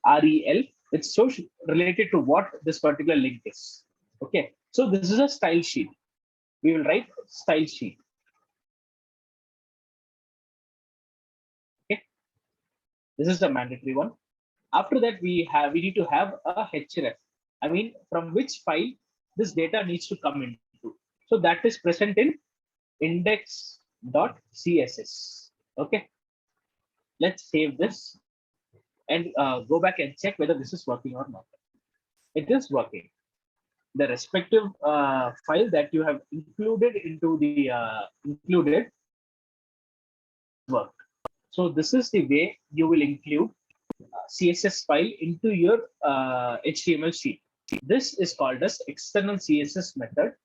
rel. It's so related to what this particular link is. Okay. So this is a style sheet. We will write style sheet. Okay. This is the mandatory one. After that, we need to have a href. I mean, from which file this data needs to come into. So that is present in index.css. Okay, let's save this and go back and check whether this is working or not. It is working. The respective file that you have included into the included work. So this is the way you will include CSS file into your HTML sheet. This is called as external CSS method,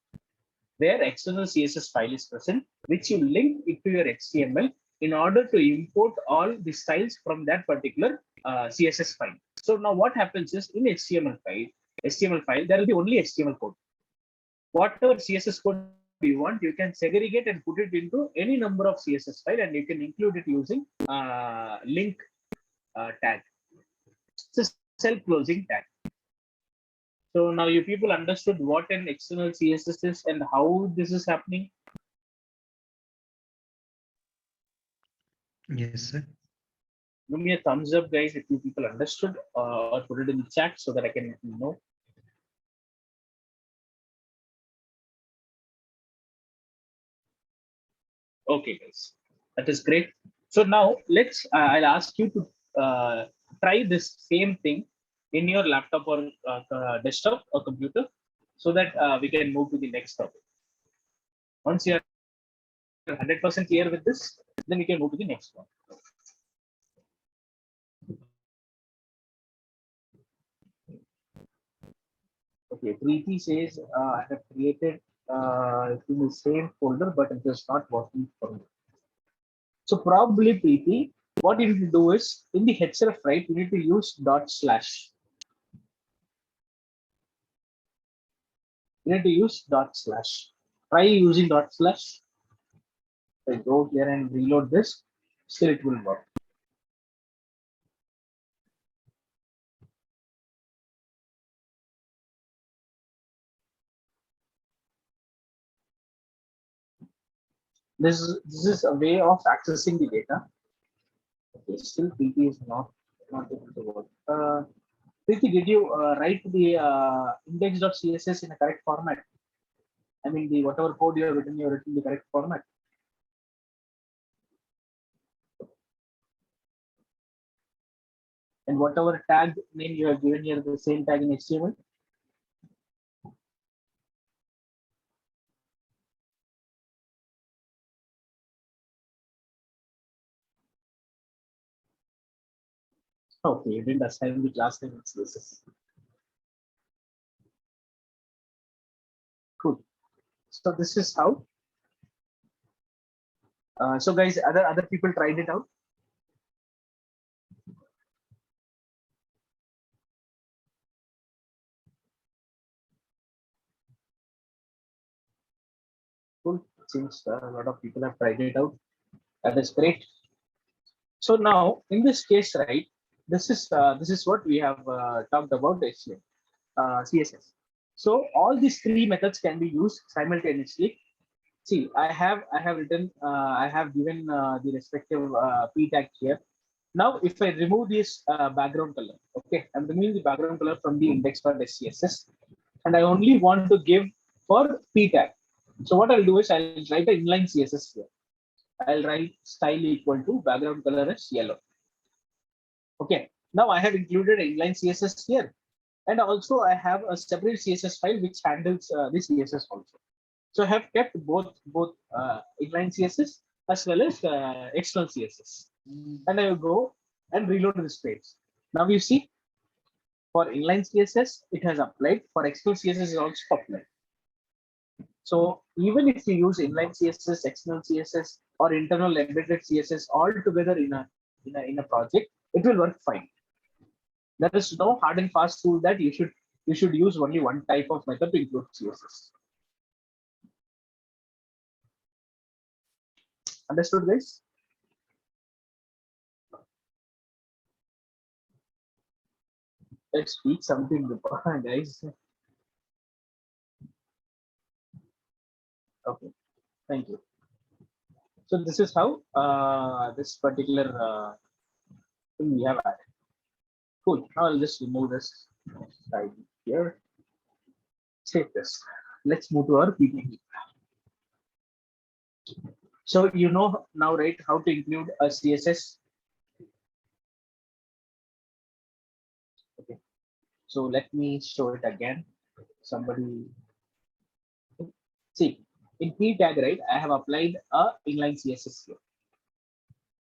where external CSS file is present, which you link into your HTML in order to import all the styles from that particular CSS file. So now what happens is in HTML file, there will be only HTML code. Whatever CSS code you want, you can segregate and put it into any number of CSS file, and you can include it using link tag. It's a self-closing tag. So now you people understood what an external CSS is and how this is happening. Yes, sir. Give me a thumbs up, guys, if you people understood, or put it in the chat so that I can know. Okay, guys, that is great. So now I'll ask you to try this same thing in your laptop or desktop or computer, so that we can move to the next topic. Once you are 100% clear with this, then we can move to the next one. Okay, Preeti says I have created in the same folder, but it is not working for me. So probably Preeti, what you need to do is in the href, right? You need to use dot slash. You need to use dot slash. Try using dot slash. I go here and reload this. Still, it will work. This is a way of accessing the data. Okay, still Preeti is not able to work. Preeti, did you write the index.css in a correct format? I mean, the whatever code you have written the correct format. And whatever tag name you have given here, the same tag in HTML. Okay, you didn't assign the class name in CSS. Cool. So this is how. So guys, other people tried it out. Cool. Seems a lot of people have tried it out. That is great. So now in this case, right, this is what we have talked about HTML, CSS. So all these three methods can be used simultaneously. See, I have written I have given the respective p tag here. Now if I remove this background color, okay, I'm removing the background color from the index.css, and I only want to give for p tag. So what I'll do is I'll write an inline CSS here. I'll write style equal to background color is yellow. Okay, now I have included inline CSS here, and also I have a separate CSS file which handles the CSS also. So I have kept both inline CSS as well as external CSS, and I will go and reload this page. Now you see, for inline CSS it has applied, for external CSS is also applied. So even if you use inline CSS, external CSS, or internal embedded CSS all together in a project, it will work fine. There is no hard and fast rule that you should use only one type of method to include CSS. Understood, guys? Let's speak something, guys. Okay, thank you. So this is how this particular thing we have added. Cool. Now I'll just remove this side here. Save this. Let's move to our PPT. So you know now, right, how to include a CSS. Okay. So let me show it again. Somebody see, in p tag, right, I have applied a inline CSS here.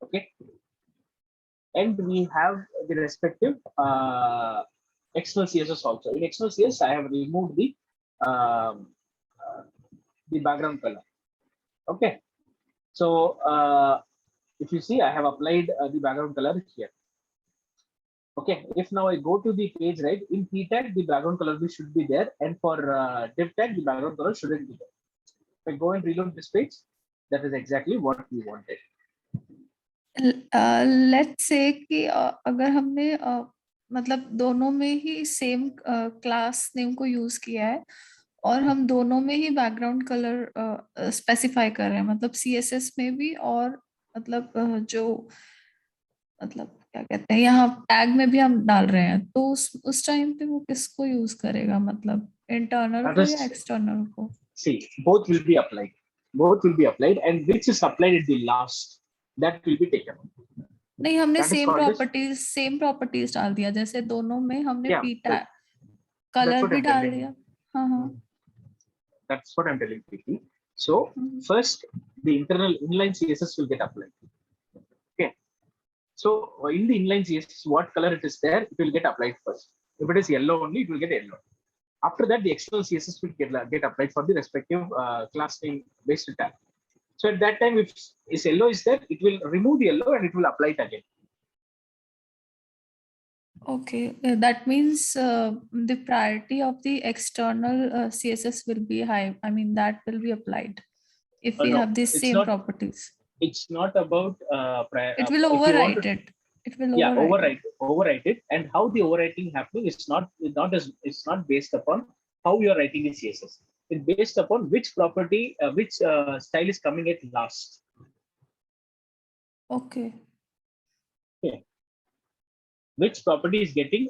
Okay, and we have the respective external CSS also. In external CSS, I have removed um, uh, the background color. Okay, so if you see, I have applied the background color here. Okay, if now I go to the page, right, in p tag the background color should be there, and for div tag the background color shouldn't be there. If I go and reload this page, that is exactly what we wanted. Let's say कि अगर हमने मतलब दोनों में ही same class name को use किया है और हम दोनों में ही बैकग्राउंड कलर स्पेसिफाई कर रहे हैं, मतलब सीएसएस में भी और मतलब जो मतलब क्या कहते हैं यहाँ टैग में भी हम डाल रहे हैं, तो उस टाइम पे वो किसको यूज करेगा, मतलब इंटरनल को या एक्सटर्नल को? See, both will be applied. Both will be applied, and which is applied at the last, that will be taken. नहीं, हमने That is same called properties डाल दिया, जैसे दोनों में हमने Yeah, पीटा that's कलर what भी I'm डाल telling दिया. you. हाँ हाँ. That's what I'm telling you. So first, the internal inline CSS will get applied. Okay. So in the inline CSS, what color it is there, it will get applied first. If it is yellow only, it will get yellow. After that, the external CSS will get applied for the respective class name based tag. So at that time, if yellow is there, it will remove the yellow and it will apply it again. Okay, that means the priority of the external CSS will be high. I mean, that will be applied if we No, have these it's same not. properties. It's not about It will if you want overwrite to, it. It will yeah, overwrite overwrite it. And how the overwriting happening is it's not based upon how you are writing the CSS. It's based upon which property, which style is coming at last. Okay. Okay. Which property is getting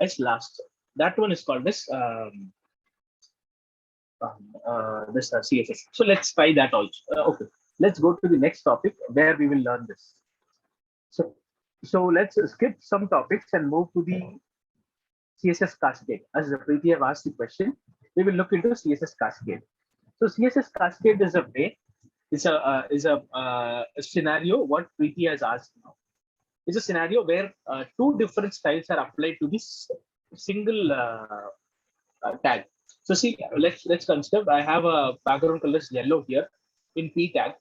as last? That one is called as this CSS. So let's try that also. Okay, let's go to the next topic where we will learn this. So let's skip some topics and move to the CSS cascade. As Preeti have asked the question, we will look into CSS cascade. So CSS cascade is a way, is a scenario what Preeti has asked now. It's a scenario where two different styles are applied to this single tag. So see, let's consider I have a background color is yellow here in p tag,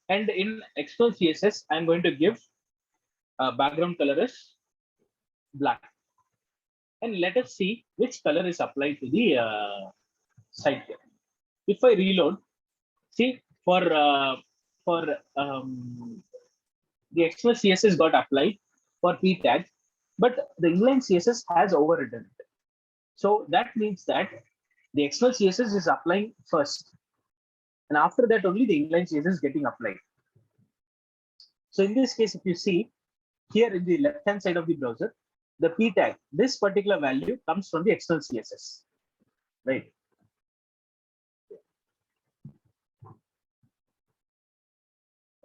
and in external CSS I'm going to give background color is black, and let us see which color is applied to the site here. If I reload, see for the external CSS got applied for p tag, but the inline CSS has overridden it. So that means that the external CSS is applying first, and after that only the inline CSS is getting applied. So in this case, if you see here in the left hand side of the browser, the p tag, this particular value comes from the external CSS, right?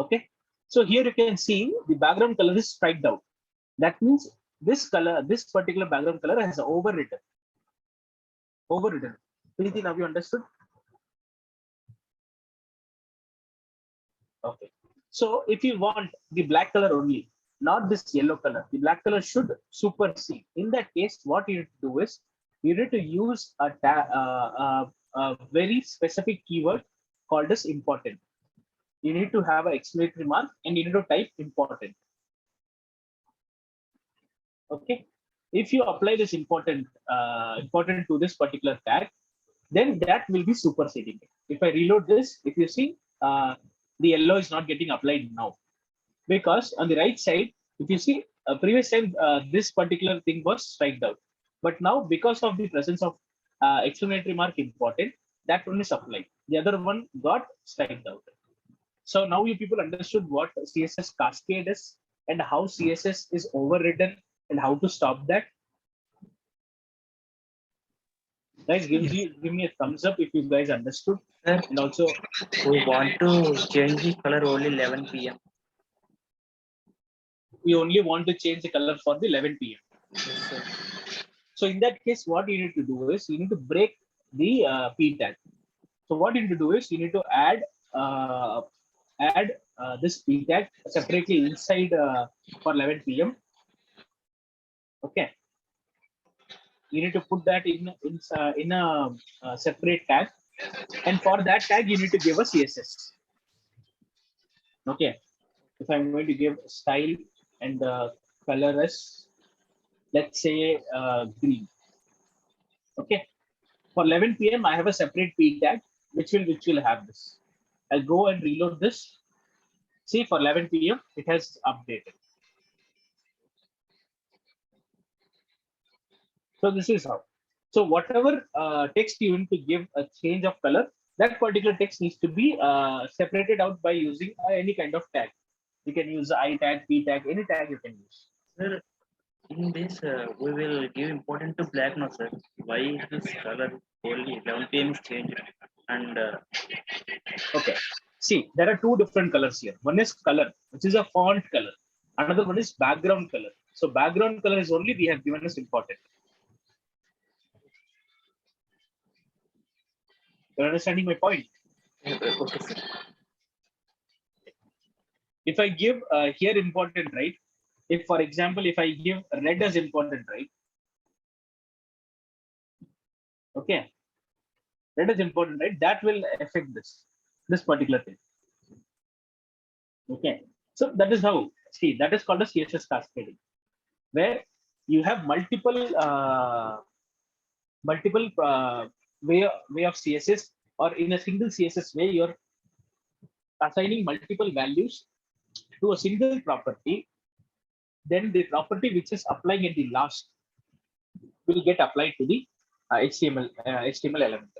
Okay, so here you can see the background color is striked out. That means this color, this particular background color has overridden. Preeti, now you understood? Okay. So if you want the black color only, not this yellow color, the black color should supersede. In that case, what you need to do is you need to use a very specific keyword called as important. You need to have an exclamatory mark and you need to type important. Okay. If you apply this important to this particular tag, then that will be superseding it. If I reload this, if you see, the yellow is not getting applied now, because on the right side, if you see, previous time this particular thing was striked out, but now because of the presence of exclamatory mark important, that one is applied. The other one got striked out. So now you people understood what CSS cascade is and how CSS is overridden and how to stop that. Guys, give me a thumbs up if you guys understood. Sir, And also, we want to change the color only 11 p.m. we only want to change the color for the 11 p.m. Yes, sir. So in that case, what you need to do is you need to break the p tag. So what you need to do is you need to add this p tag separately inside for 11 p.m. Okay, you need to put that in a separate tag, and for that tag you need to give a CSS. Okay, if I'm going to give style and color as, let's say, green. Okay, for 11 p.m. I have a separate p tag which will have this. I'll go and reload this. See, for 11 p.m. it has updated. So this is how. So whatever text you need to give a change of color, that particular text needs to be separated out by using any kind of tag. You can use I tag, p tag, any tag you can use. Sir, in this, we will give important to black now, sir. Why is this color only 11 p.m. is changed? And Okay. See, there are two different colors here. One is color, which is a font color. Another one is background color. So background color is only we have given as important. You're understanding my point? okay, sir. If I give here important, right? If, for example, if I give red as important, right? Okay, red is important, right? That will affect this particular thing. Okay, so that is how. See, that is called a CSS cascading, where you have multiple way of CSS, or in a single CSS way, you're assigning multiple values to a single property. Then the property which is applying at the last will get applied to the HTML element.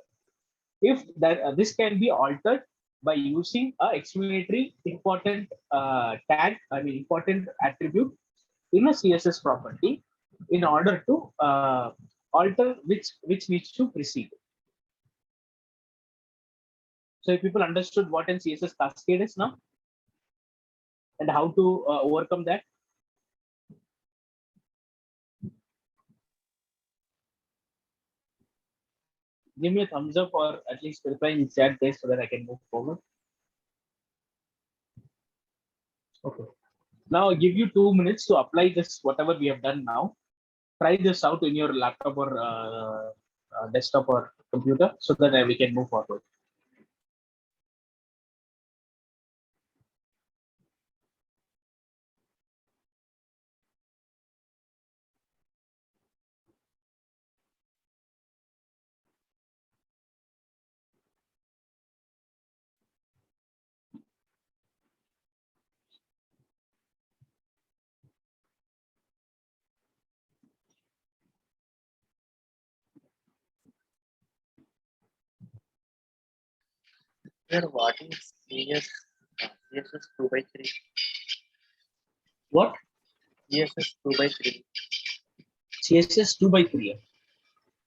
If that this can be altered by using a exclamatory important tag, I mean important attribute in a CSS property, in order to alter which needs to precede. So if people understood what an CSS cascade is now and how to overcome that. Give me a thumbs up or at least reply in chat there so that I can move forward. Okay. Now I'll give you 2 minutes to apply this, whatever we have done now. Try this out in your laptop or desktop or computer so that we can move forward. Sir, what is CSS 2 by 3? What? CSS 2 by 3. CSS 2 by 3.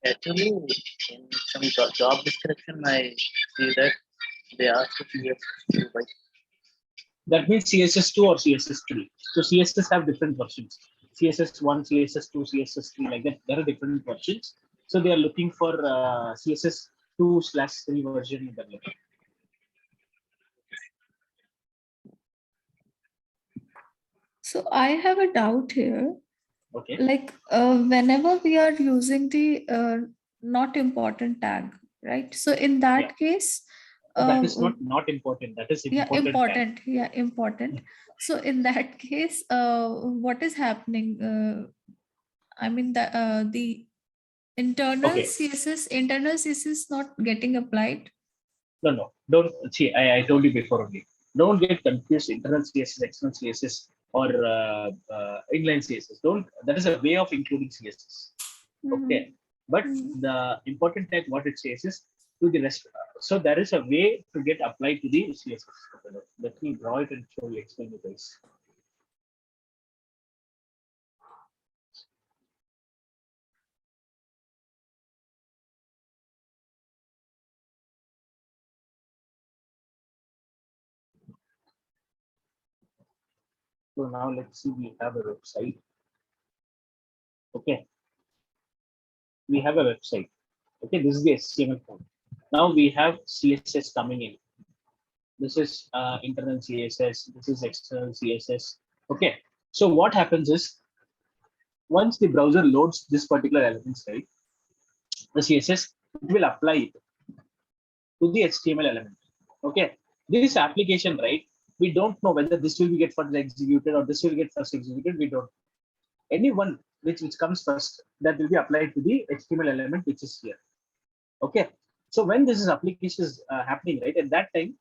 Actually, in some job description, I see that they ask CSS 2 by 3. That means CSS2 or CSS3. So CSS have different versions. CSS1, CSS2, CSS3, like that. There are different versions. So they are looking for CSS2/3 version in the level. So I have a doubt here. Okay. Like whenever we are using the not important tag, right? So in that case, That is not important. That is yeah, important. important. Yeah, important. So in that case, what is happening? I mean the internal Okay. CSS is not getting applied. No. Don't see. I told you before only. Don't get confused. Internal CSS, external CSS, or inline CSS. Don't. That is a way of including CSS. Okay. But the important tag what it says is to the rest. So there is a way to get applied to the CSS. Let me draw it and show you, explain you guys. So now let's see, we have a website. Okay. We have a website. Okay, this is the HTML form. Now we have CSS coming in. This is internal CSS. This is external CSS. Okay. So what happens is once the browser loads this particular elements, right, the CSS it will apply it to the HTML element. Okay. This application, right, we don't know whether this will get first executed or this will get first executed. We don't. Any one which comes first, that will be applied to the HTML element which is here. Okay. So when this is application is happening, right, at that time,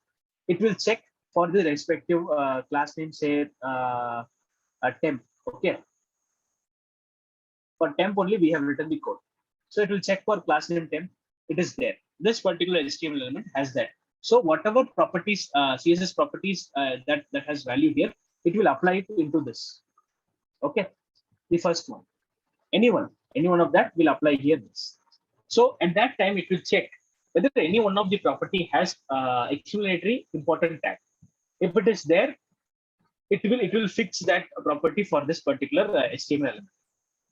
it will check for the respective class name, say a temp. Okay. For temp only, we have written the code. So it will check for class name temp. It is there. This particular HTML element has that. So whatever properties, CSS properties that has value here, it will apply it into this. Okay. The first one. Any one of that will apply here. This. So at that time, it will check whether any one of the property has explanatory important tag. If it is there, it will fix that property for this particular HTML element.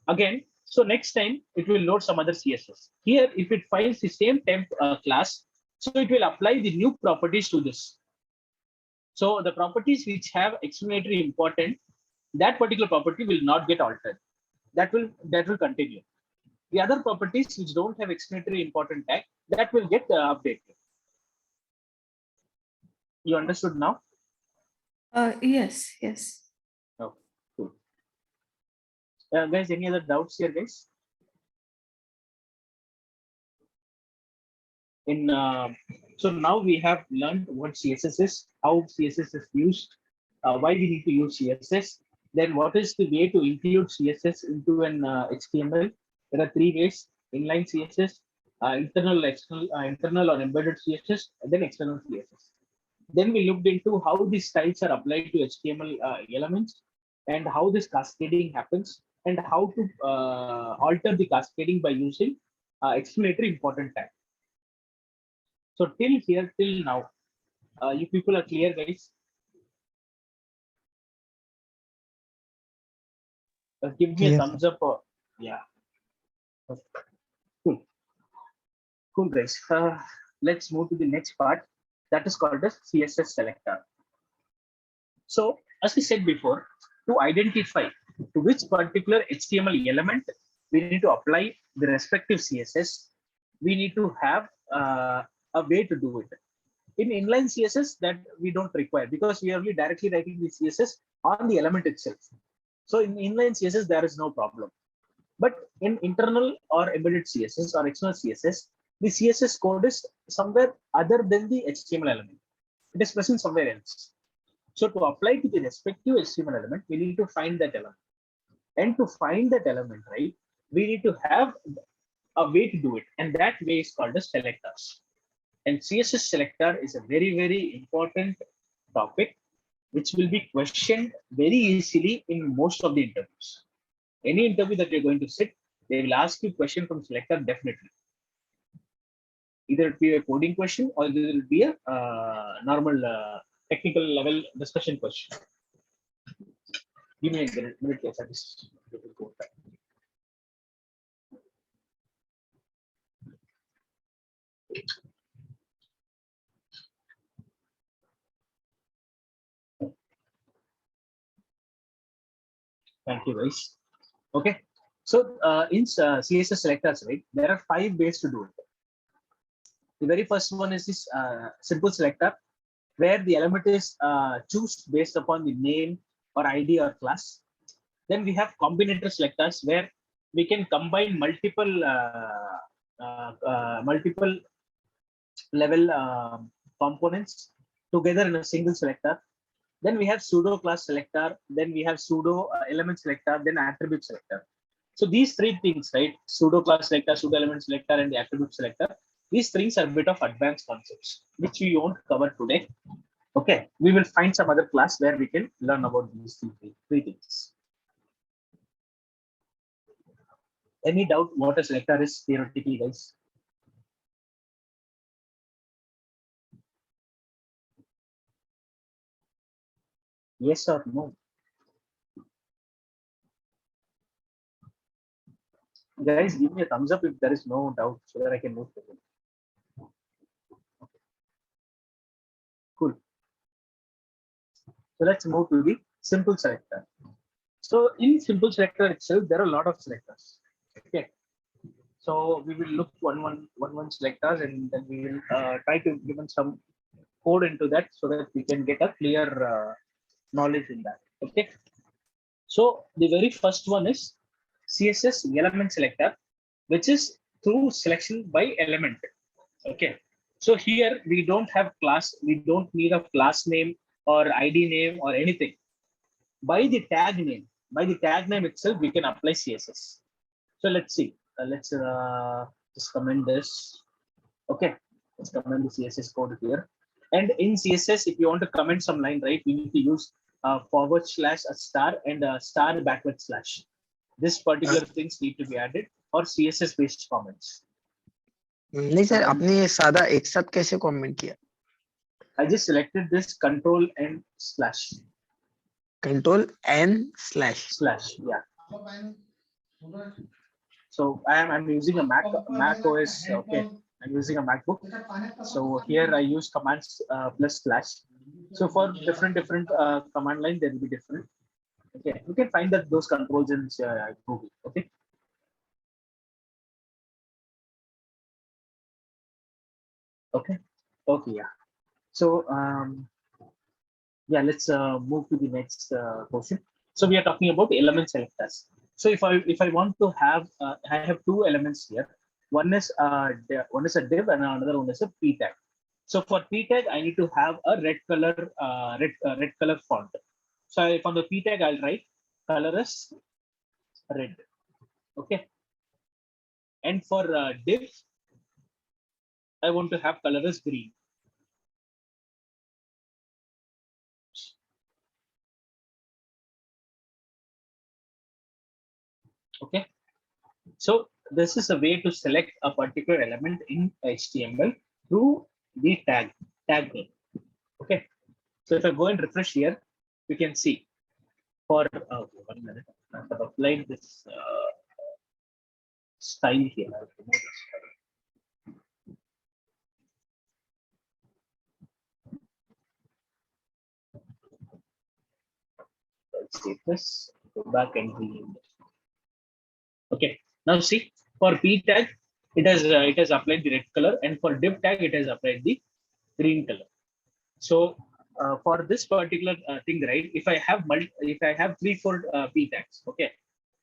Again, so next time it will load some other CSS. Here, if it finds the same temp class, so it will apply the new properties to this. So the properties which have explanatory important, that particular property will not get altered. That will continue. The other properties which don't have explanatory important tag, that will get updated. You understood now? Yes. Oh, cool. Guys, any other doubts here, guys? So now we have learned what CSS is, how CSS is used, why we need to use CSS. Then what is the way to include CSS into an HTML? There are three ways: inline CSS, internal, external, internal or embedded CSS, and then external CSS. Then we looked into how these styles are applied to HTML elements and how this cascading happens and how to alter the cascading by using explanatory important tag. So till now, you people are clear, guys? Give me a Yes, thumbs up. Or, yeah. Cool. Cool, guys. Let's move to the next part. That is called as CSS selector. So, as we said before, to identify to which particular HTML element we need to apply the respective CSS, we need to have a way to do it. In inline CSS, that we don't require because we are only directly writing the CSS on the element itself. So in inline CSS, there is no problem. But in internal or embedded CSS or external CSS, the CSS code is somewhere other than the HTML element. It is present somewhere else. So to apply to the respective HTML element, we need to find that element. And to find that element, right, we need to have a way to do it. And that way is called as selectors. And CSS selector is a very important topic which will be questioned very easily in most of the interviews. Any interview that you're going to sit, they will ask you question from selector definitely. Either it be a coding question or it will be a normal technical level discussion question. Give me a minute, yes, I just go back. Thank you, guys. Okay, so in CSS selectors, right, there are 5 ways to do it. The very first one is this simple selector, where the element is choose based upon the name or ID or class. Then we have combinator selectors, where we can combine multiple level components together in a single selector. Then we have pseudo class selector, then we have pseudo element selector, then attribute selector. So these 3 things, right? Pseudo class selector, pseudo element selector, and the attribute selector. These 3 are a bit of advanced concepts, which we won't cover today. Okay, we will find some other class where we can learn about these 3 things. Any doubt what a selector is theoretically, guys? Yes or no? Guys, give me a thumbs up if there is no doubt so that I can move forward. Cool. So let's move to the simple selector. So in simple selector itself, there are a lot of selectors. Okay. So we will look one selectors, and then we will try to give some code into that so that we can get a clear knowledge in that. Okay. So the very first one is CSS element selector, which is through selection by element. Okay. So here we don't have class, we don't need a class name or ID name or anything. By the tag name itself, we can apply CSS. So let's see. Let's just comment this. Okay, let's comment the CSS code here. And in CSS, if you want to comment some line, right, we need to use forward slash a star and a star backward slash. This particular things need to be added or CSS based comments. नहीं sir, आपने ये सादा एक साथ कैसे comment किया? I just selected this control and slash. Control and slash. Slash, yeah. So I'm using a Mac OS. Okay, I'm using a MacBook. So here I use commands plus slash. So for different command line, there will be different. Okay, you can find that those controls in Google. Okay. Okay. Okay. Yeah. So yeah, let's move to the next question. So we are talking about element selectors. So if I want to have I have 2 elements here. One is a div and another one is a p tag. So for p tag, I need to have a red color font. So on the p tag, I'll write color is red. Okay. And for div, I want to have color is green. Okay. So this is a way to select a particular element in HTML through the tag name. Okay. So if I go and refresh here, you can see for 1 minute, I have applied this style here. Let's save this, go back and rename it. Okay. Now see, for p tag, it has applied the red color, and for div tag, it has applied the green color. So for this particular thing, right? If I have 3-4 p tags, okay.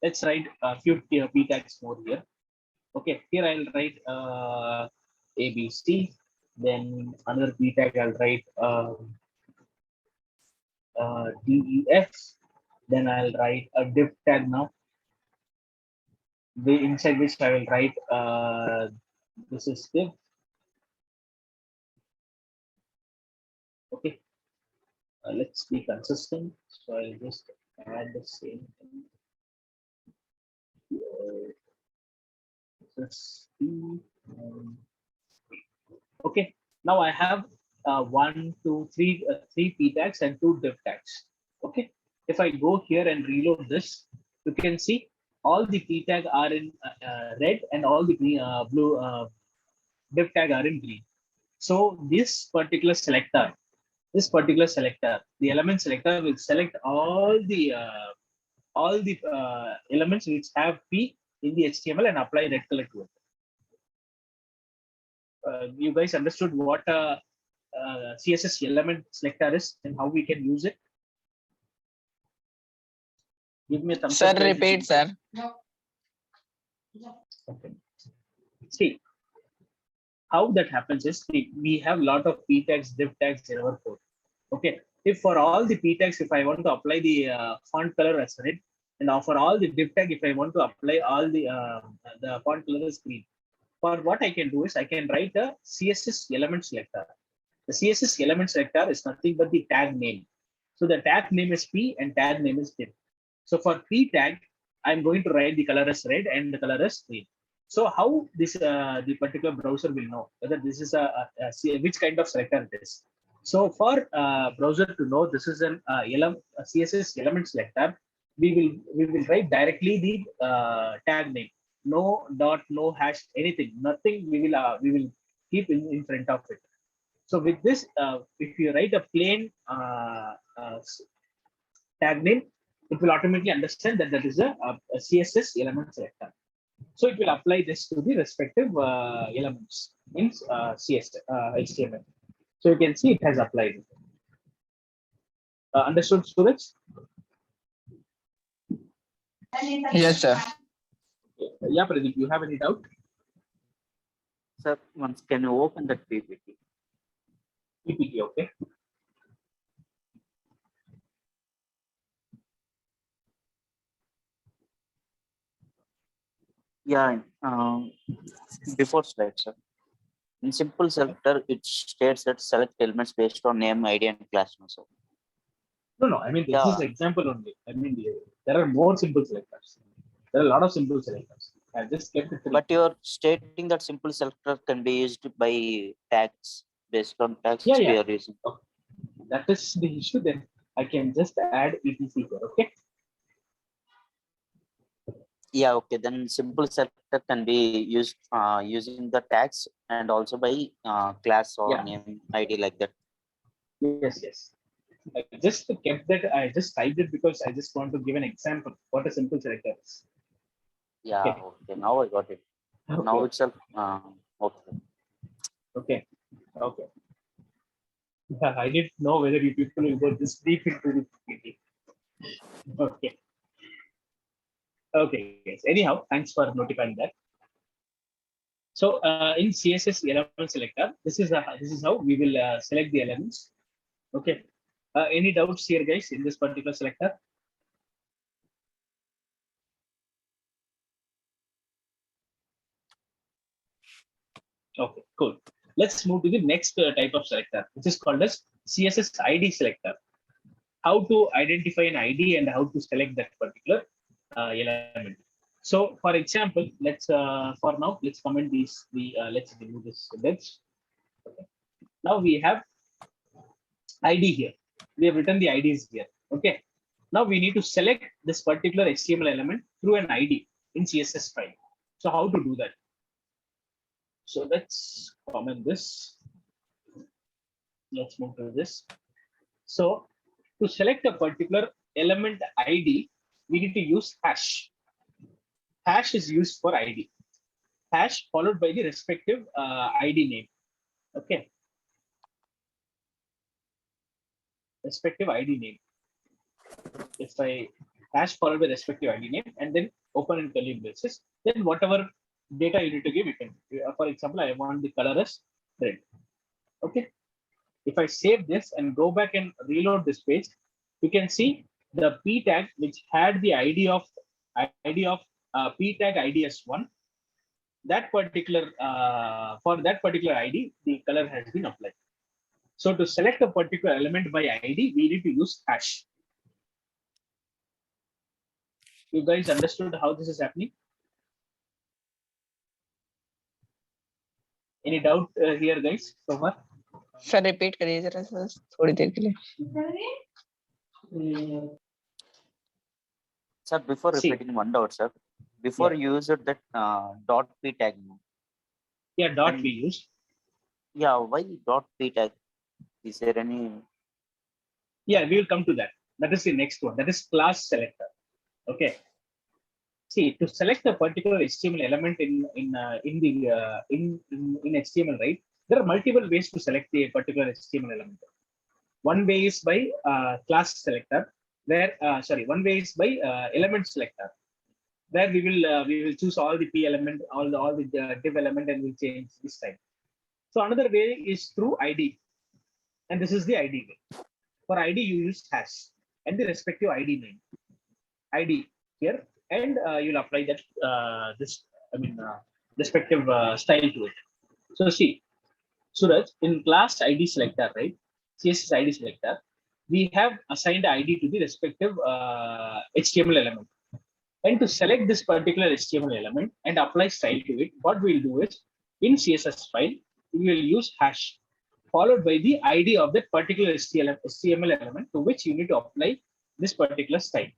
Let's write a few p tags more here. Okay, here I'll write ABC. Then another p tag I'll write DEF. Then I'll write a div tag now. Inside which I will write this is div. Okay, let's be consistent. So I'll just add the same thing. Just okay. Now I have one, two, three, three p tags and two div tags. Okay. If I go here and reload this, you can see all the p tag are in red and all the blue div tag are in green. So this particular selector, the element selector will select all the elements which have p in the HTML and apply red color to it. You guys understood what CSS element selector is and how we can use it? Give me a thumbs Sir, up. guys. repeat, sir. Okay. See, how that happens is we have a lot of p tags, div tags in our code. Okay. If for all the p tags, if I want to apply the font color as red, and for all the div tag, if I want to apply all the font color as green. For what I can do is I can write a CSS element selector. The CSS element selector is nothing but the tag name. So the tag name is p and tag name is div. So for p tag, I'm going to write the color as red and the color as green. So how this the particular browser will know whether this is which kind of selector it is. So for browser to know this is a CSS element selector, we will write directly the tag name. No dot, no hash, anything, nothing. We will keep in front of it. So with this, if you write a plain tag name, it will automatically understand that that is a CSS element selector. So it will apply this to the respective elements in HTML. So you can see it has applied. Understood, Suraj? Yes, sir. Yeah, Pradeep, you have any doubt? Sir, once can you open that PPT? PPT, okay. Yeah, before slide, sir. In simple selector, it states that select elements based on name, ID, and class. No, sir. No, I mean, this is example only. I mean, there are more simple selectors. There are a lot of simple selectors. I just kept it. But you're stating that simple selector can be used by tags based on tags Yeah, we are using. Okay. That is the issue. Then I can just add etc here. Okay. Yeah, okay. Then simple selector can be used using the tags and also by class or name ID like that. Yes. I just kept that. I just typed it because I just want to give an example what a simple selector is. Yeah. Okay. Now I got it. Okay. Now itself. Okay. Yeah, I didn't know whether you people will go this deep into the PPT. Okay, guys. Anyhow, thanks for notifying that. So in CSS element selector, this is how we will select the elements. Okay. Any doubts here, guys, in this particular selector? Okay, cool. Let's move to the next type of selector, which is called as CSS ID selector. How to identify an ID and how to select that particular element. So, for example, let's for now let's comment these. Let's remove this image. Okay. Now we have ID here. We have written the IDs here. Okay. Now we need to select this particular HTML element through an ID in CSS file. So how to do that? So let's comment this. Let's move to this. So to select a particular element ID, we need to use hash. Hash is used for ID. Hash followed by the respective ID name. Okay. Respective ID name. If I hash followed by respective ID name and then open in curly braces, then whatever data you need to give, you can. For example, I want the color as red. Okay. If I save this and go back and reload this page, you can see the p tag which had the ID of p tag ID as 1. That particular for that particular ID, the color has been applied. So to select a particular element by ID, we need to use hash. You guys understood how this is happening? Any doubt here, guys, so far? Sir repeat करिए जरा sir थोड़ी देर के लिए. Sir, before See. repeating one doubt, sir, before you used that dot p tag. Yeah, dot And- we use. Yeah, why dot p tag? Is there any? Yeah, we will come to that. That is the next one. That is class selector. Okay. See, to select a particular HTML element in HTML, right? There are multiple ways to select a particular HTML element. One way is by class selector, where one way is by element selector, where we will choose all the p element, all the div element, and we'll change this time. So another way is through ID, and this is the ID way. For ID, you use hash and the respective ID name, ID here, and you'll apply that respective style to it. So see, Suraj, in class ID selector, right? CSS ID selector, we have assigned ID to the respective HTML element. And to select this particular HTML element and apply style to it, what we'll do is in CSS file, we will use hash followed by the ID of that particular HTML element to which you need to apply this particular style.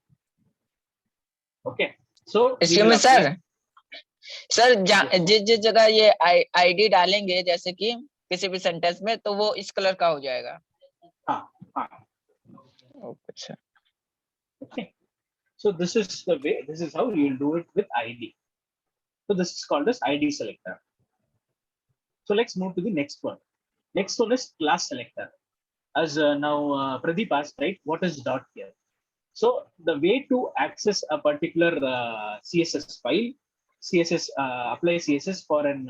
Okay. So इसके में sir जिस जगह ये ID डालेंगे जैसे कि किसी भी सेंटेंस में तो वो इस कलर का हो जाएगा. हाँ. अच्छा. Okay. So this is the way. This is how you will do it with ID. So this is called as ID selector. So let's move to the next one. Next one is class selector. As now Pradeep asked, right? What is dot here? So the way to access a particular CSS file, apply CSS for an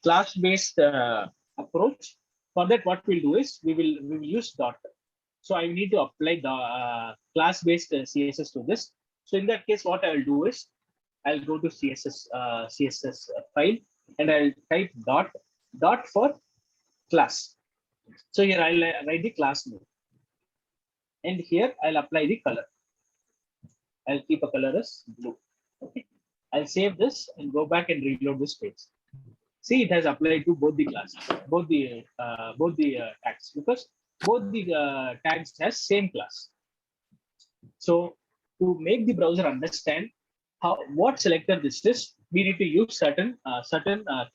class-based approach. For that, what we'll do is we will use dot. So I need to apply the class-based CSS to this. So in that case, what I'll do is I'll go to CSS file and I'll type dot for class. So here I'll write the class name. And here I'll apply the color. I'll keep a color as blue. Okay. I'll save this and go back and reload this page. See, it has applied to both the classes, both the tags, because both the tags has same class. So to make the browser understand what selector this is, we need to use certain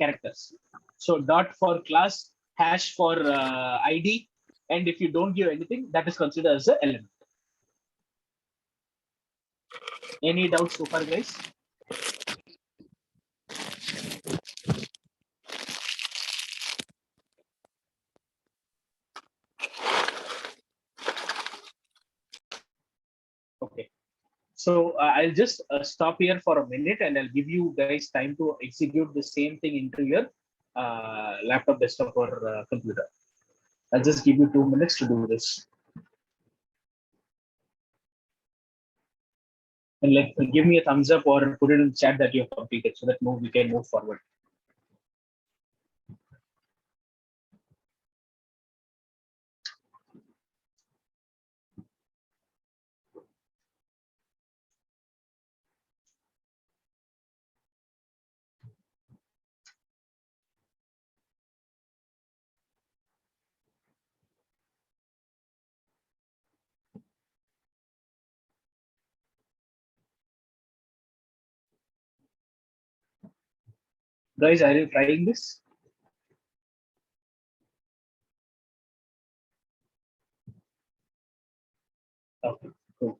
characters. So dot for class, hash for ID, and if you don't give anything, that is considered as an element. Any doubts so far, guys? Okay. So I'll just stop here for a minute and I'll give you guys time to execute the same thing into your laptop, desktop, or computer. I'll just give you 2 minutes to do this. And give me a thumbs up or put it in the chat that you have completed so that we can move forward. Guys, are you trying this? Okay, cool.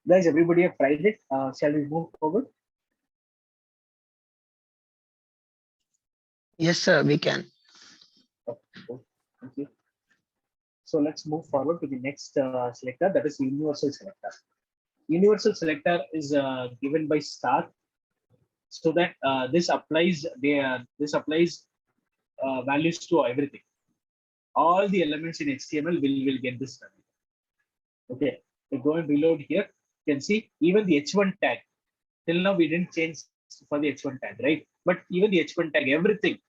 Guys, everybody have tried it. Shall we move forward? Yes, sir, we can. Okay, thank you. So let's move forward to the next selector, that is universal selector. Universal selector is given by star, so that this applies values to everything. All the elements in HTML will get this value. Okay, we go and reload here. You can see even the h1 tag. Till now we didn't change for the h1 tag, right? But even the h1 tag, everything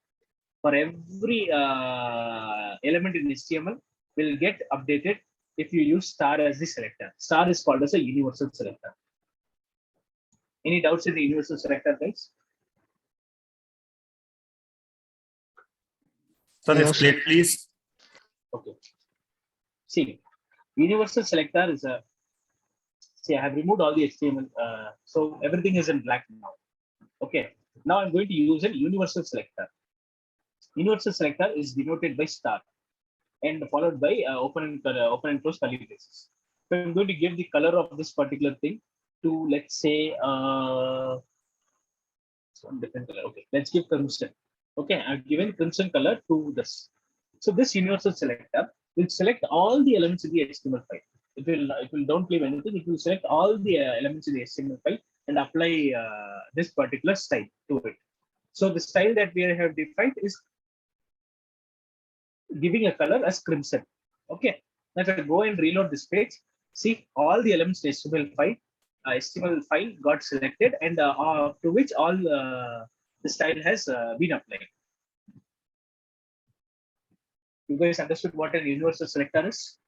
for every element in HTML will get updated if you use star as the selector. Star is called as a universal selector. Any doubts in the universal selector, guys? Sir, No, explain sir. please. Okay. See, universal selector is a. See, I have removed all the HTML, so everything is in black now. Okay. Now I'm going to use a universal selector. Universal selector is denoted by star and followed by open and close curly braces. So I'm going to give the color of this particular thing to, let's say, some different color. Okay, let's give crimson. Okay, I've given crimson color to this. So this universal selector will select all the elements in the HTML file. It will don't leave anything. It will select all the elements in the HTML file and apply this particular style to it. So the style that we have defined is giving a color as crimson. Okay. Now if I go and reload this page, see all the elements in HTML file got selected, and to which all the style has been applied. You guys understood what an universal selector is?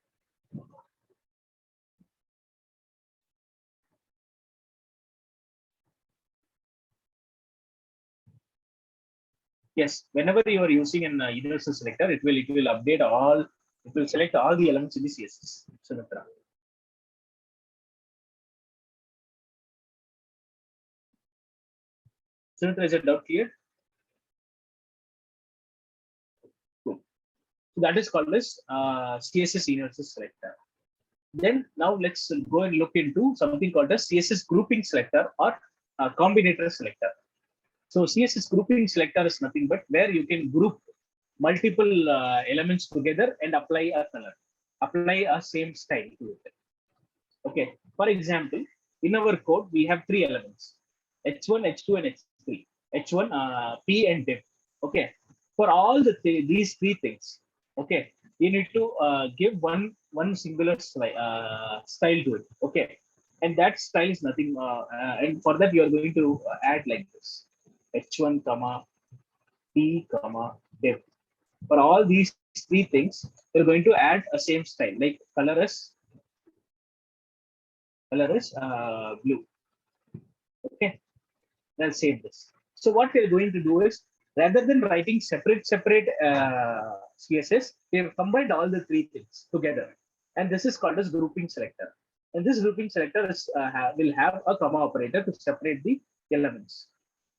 Yes. Whenever you are using an universal selector, it will update all. It will select all the elements in the CSS. Sumitra. Sumitra, is it doubt clear? Cool. So that is called as CSS universal selector. Then now let's go and look into something called as CSS grouping selector or combinator selector. So CSS grouping selector is nothing but where you can group multiple elements together and apply a color, apply a same style to it. Okay. For example, in our code we have three elements: h1, h2, and h3. H1, p, and div. Okay. For all these three things, okay, you need to give one singular style to it. Okay, and that style is nothing. And for that you are going to add like this: h1, comma p, comma div. For all these three things, you're going to add a same style, like color is blue. Okay, let's save this. So what we're going to do is, rather than writing separate CSS, we have combined all the three things together, and this is called as grouping selector. And this grouping selector will have a comma operator to separate the elements.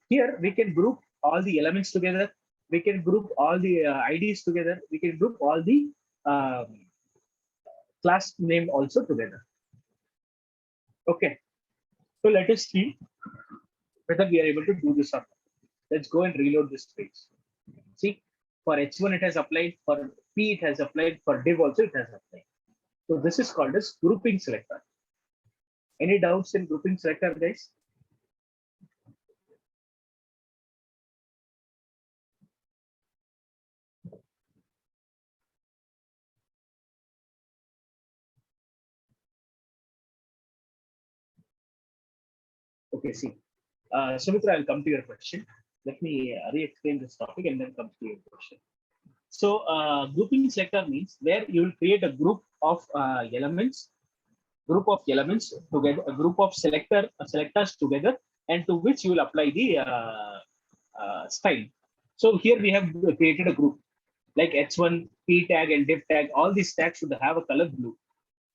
Here we can group all the elements together. We can group all the IDs together. We can group all the class name also together. Okay, so let us see whether we are able to do this or not. Let's go and reload this page. See, for h1 it has applied, for p it has applied, for div also it has applied. So this is called as grouping selector. Any doubts in grouping selector, guys? Okay, see, Sumitra, I'll come to your question. Let me re-explain this topic and then come to your question. So grouping selector means where you will create a group of elements together, a group of selectors together, and to which you will apply the style. So here we have created a group like h1, p tag, and div tag. All these tags should have a color blue.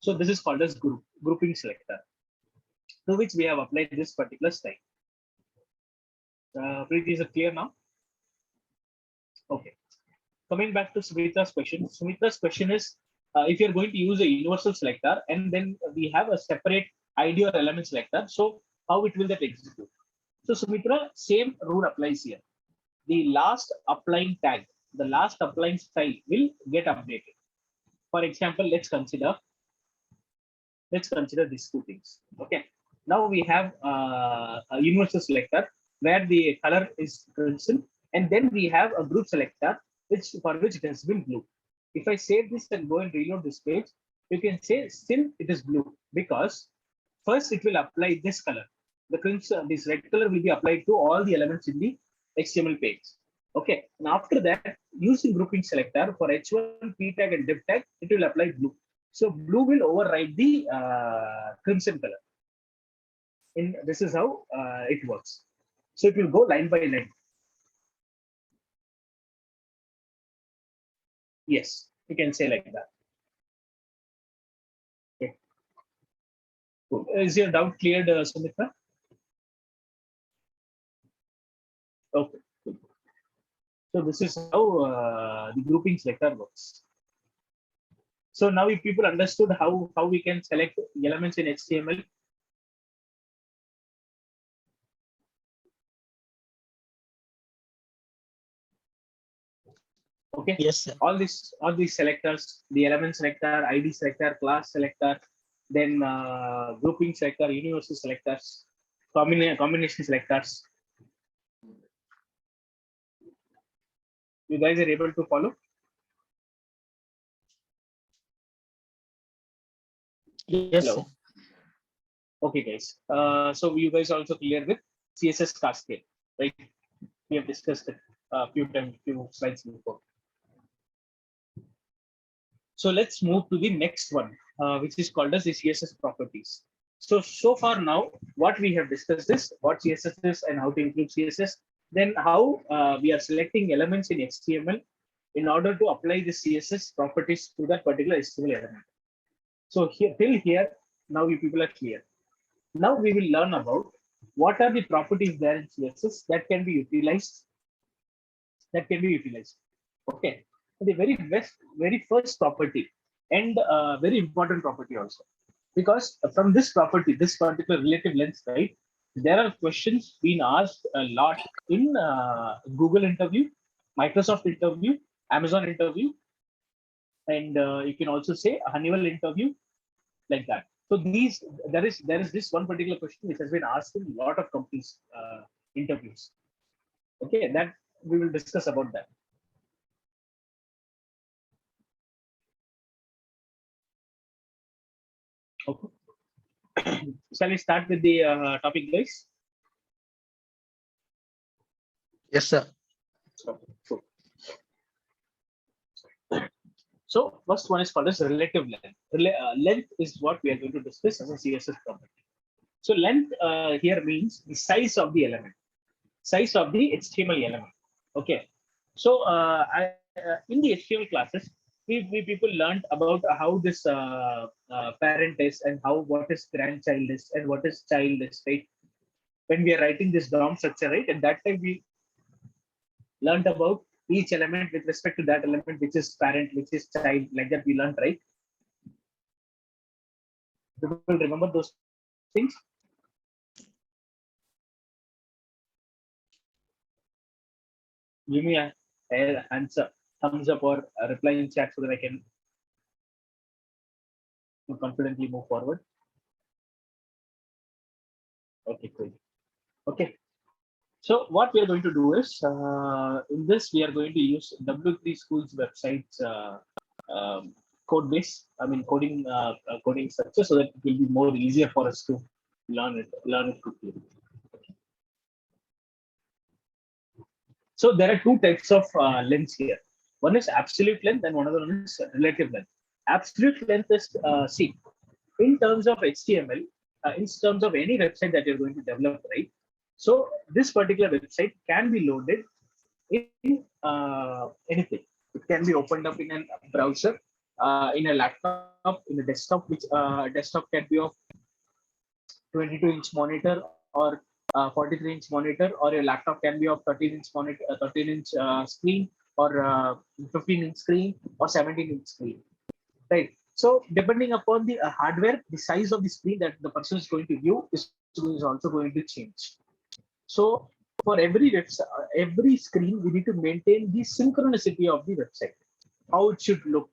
So this is called as grouping selector, to which we have applied this particular style. Preeti, is it clear now? Okay. Coming back to Sumitra's question. Sumitra's question is, if you're going to use a universal selector and then we have a separate ID or element selector. So how it will that execute? So Sumitra, same rule applies here. The last applying tag, the last applying style will get updated. For example, let's consider these two things. Okay. Now we have a universal selector where the color is crimson, and then we have a group selector which for which it has been blue. If I save this and go and reload this page, you can say still it is blue because first it will apply this color. The crimson, this red color will be applied to all the elements in the HTML page. Okay. And after that, using grouping selector for H1, P tag, and div tag, it will apply blue. So blue will override the crimson color. This is how it works. So it will go line by line. Yes, you can say like that. Okay. Cool. Is your doubt cleared, Sumitra? Okay. Cool. So this is how the grouping selector works. So now if people understood how we can select elements in HTML. Okay. Yes, sir. All these selectors, the element selector, ID selector, class selector, then grouping selector, universal selectors, combination selectors. You guys are able to follow? Yes, Hello. sir. Okay, guys. So you guys are also clear with CSS cascade, right? We have discussed it a few slides before. So let's move to the next one, which is called as the CSS properties. So far now, what we have discussed is what CSS is and how to include CSS. Then how we are selecting elements in HTML in order to apply the CSS properties to that particular HTML element. So here till here, now you people are clear. Now we will learn about what are the properties there in CSS that can be utilized. Okay. The very first property and very important property also, because from this property, this particular relative length, right? There are questions being asked a lot in Google interview, Microsoft interview, Amazon interview, and you can also say a Honeywell interview, like that. So there is this one particular question which has been asked in a lot of companies interviews. Okay, that we will discuss about that. Okay. Shall we start with the topic, guys? Yes, sir. Okay, cool. So first one is called as relative length. Length is what we are going to discuss as a CSS property. So length here means the size of the element, size of the HTML element. Okay. So in the HTML classes, we people learned about how this parent is and how what is grandchild is and what is child is, right? When we are writing this DOM structure, right? At that time we learned about each element with respect to that element, which is parent, which is child, like that we learned, right? People remember those things? Give me a answer, thumbs up or a reply in chat so that I can confidently move forward. Okay, cool. Okay. So what we are going to do is, in this, we are going to use W3 School's website's code base, coding structure, so that it will be more easier for us to learn it quickly. So there are two types of lengths here. One is absolute length and one other one is relative length. Absolute length is, see, in terms of HTML, in terms of any website that you're going to develop, right? So this particular website can be loaded in anything. It can be opened up in a browser, in a laptop, in a desktop, which desktop can be of 22-inch monitor or 43-inch monitor, or your laptop can be of 13-inch monitor, 13-inch screen, or 15-inch screen, or 17-inch screen, right? So depending upon the hardware, the size of the screen that the person is going to view is also going to change. So for every website, every screen, we need to maintain the synchronicity of the website. How it should look.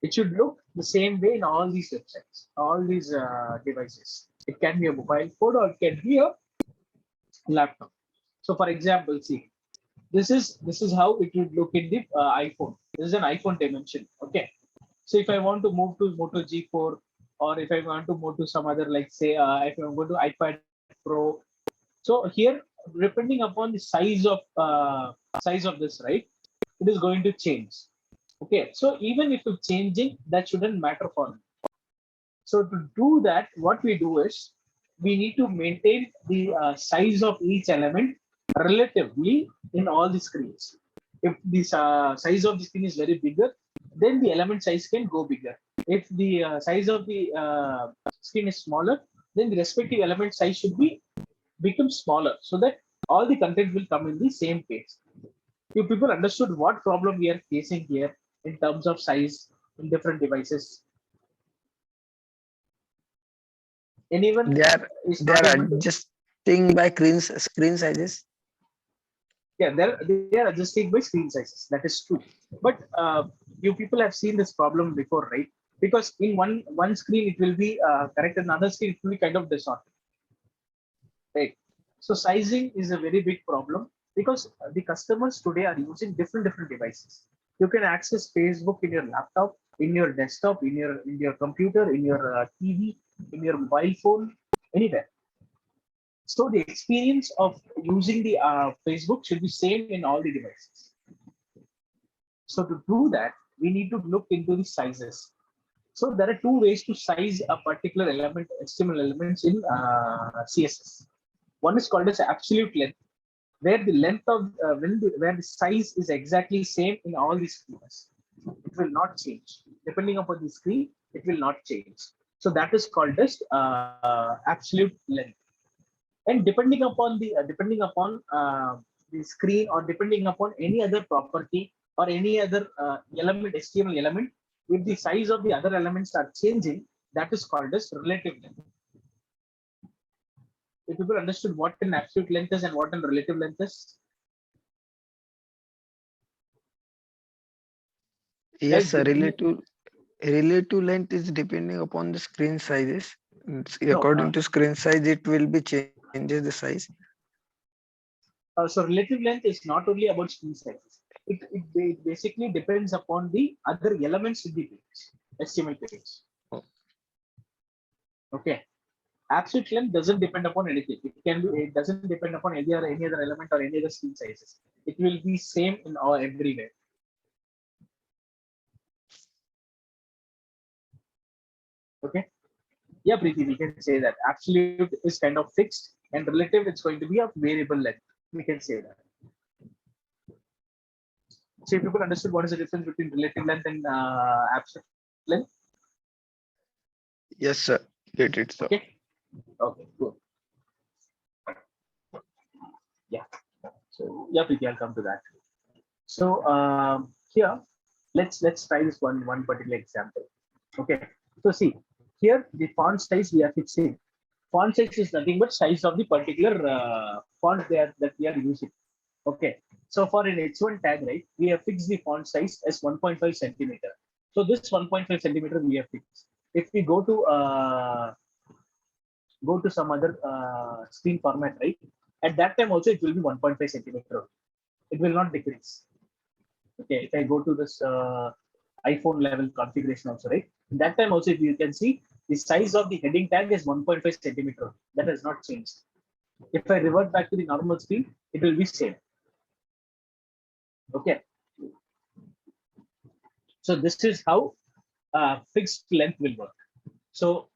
It should look the same way in all these websites, all these devices. It can be a mobile phone or it can be a laptop. So for example, see, this is how it would look in the iPhone. This is an iPhone dimension. Okay. So if I want to move to Moto G4, or if I want to move to some other, like say, if I'm going to iPad Pro, so here, depending upon the size of this, right, it is going to change. Okay, so even if it's changing, that shouldn't matter for me. So to do that, what we do is we need to maintain the size of each element relatively in all the screens. If the size of the screen is very bigger, then the element size can go bigger. If the size of the screen is smaller, then the respective element size should be become smaller so that all the content will come in the same page. If people understood what problem we are facing here in terms of size in different devices, anyone They are is they not are able to. adjusting by screen sizes. Yeah, they are adjusting by screen sizes. That is true. But you people have seen this problem before, right? Because in one screen it will be correct, another screen it will be kind of distorted, right? So sizing is a very big problem because the customers today are using different devices. You can access Facebook in your laptop, in your desktop, in your computer, in your TV, in your mobile phone, anywhere. So the experience of using the Facebook should be same in all the devices. So to do that, we need to look into the sizes. So there are two ways to size a particular element, HTML elements in CSS. One is called as absolute length, where the length of where the size is exactly same in all the screens. It will not change depending upon the screen. It will not change. So that is called as absolute length. And depending upon the screen, or depending upon any other property or any other element, HTML element, if the size of the other elements are changing, that is called as relative length. If people understood what an absolute length is and what an relative length is, Yes, guys, sir. Relative length is depending upon the screen sizes. no, According to screen size, it will be changes the size. so relative length is not only about screen sizes. It basically depends upon the other elements in the page, HTML page. Oh. Okay. Absolute length doesn't depend upon anything. It doesn't depend upon any other element or any other screen sizes. It will be same in all everywhere. Okay. Yeah, Preeti, we can say that absolute is kind of fixed and relative it's going to be of variable length. We can say that. So if people understood what is the difference between relative length and absolute length. Yes, sir. Get it, sir. Okay. Okay, cool. Yeah. So yeah, Preeti, I'll come to that. So here, let's try this one particular example. Okay. So see, here the font size we are fixing. Font size is nothing but size of the particular font that we are using. Okay. So for an H1 tag, right, we have fixed the font size as 1.5 centimeter. So this 1.5 centimeter we have fixed. If we go to some other screen format, right, at that time also it will be 1.5 centimeter. It will not decrease. Okay, if I go to this iPhone level configuration also, right? That time also, if you can see, the size of the heading tag is 1.5 centimeter. That has not changed. If I revert back to the normal screen, it will be same. Okay. So this is how fixed length will work. So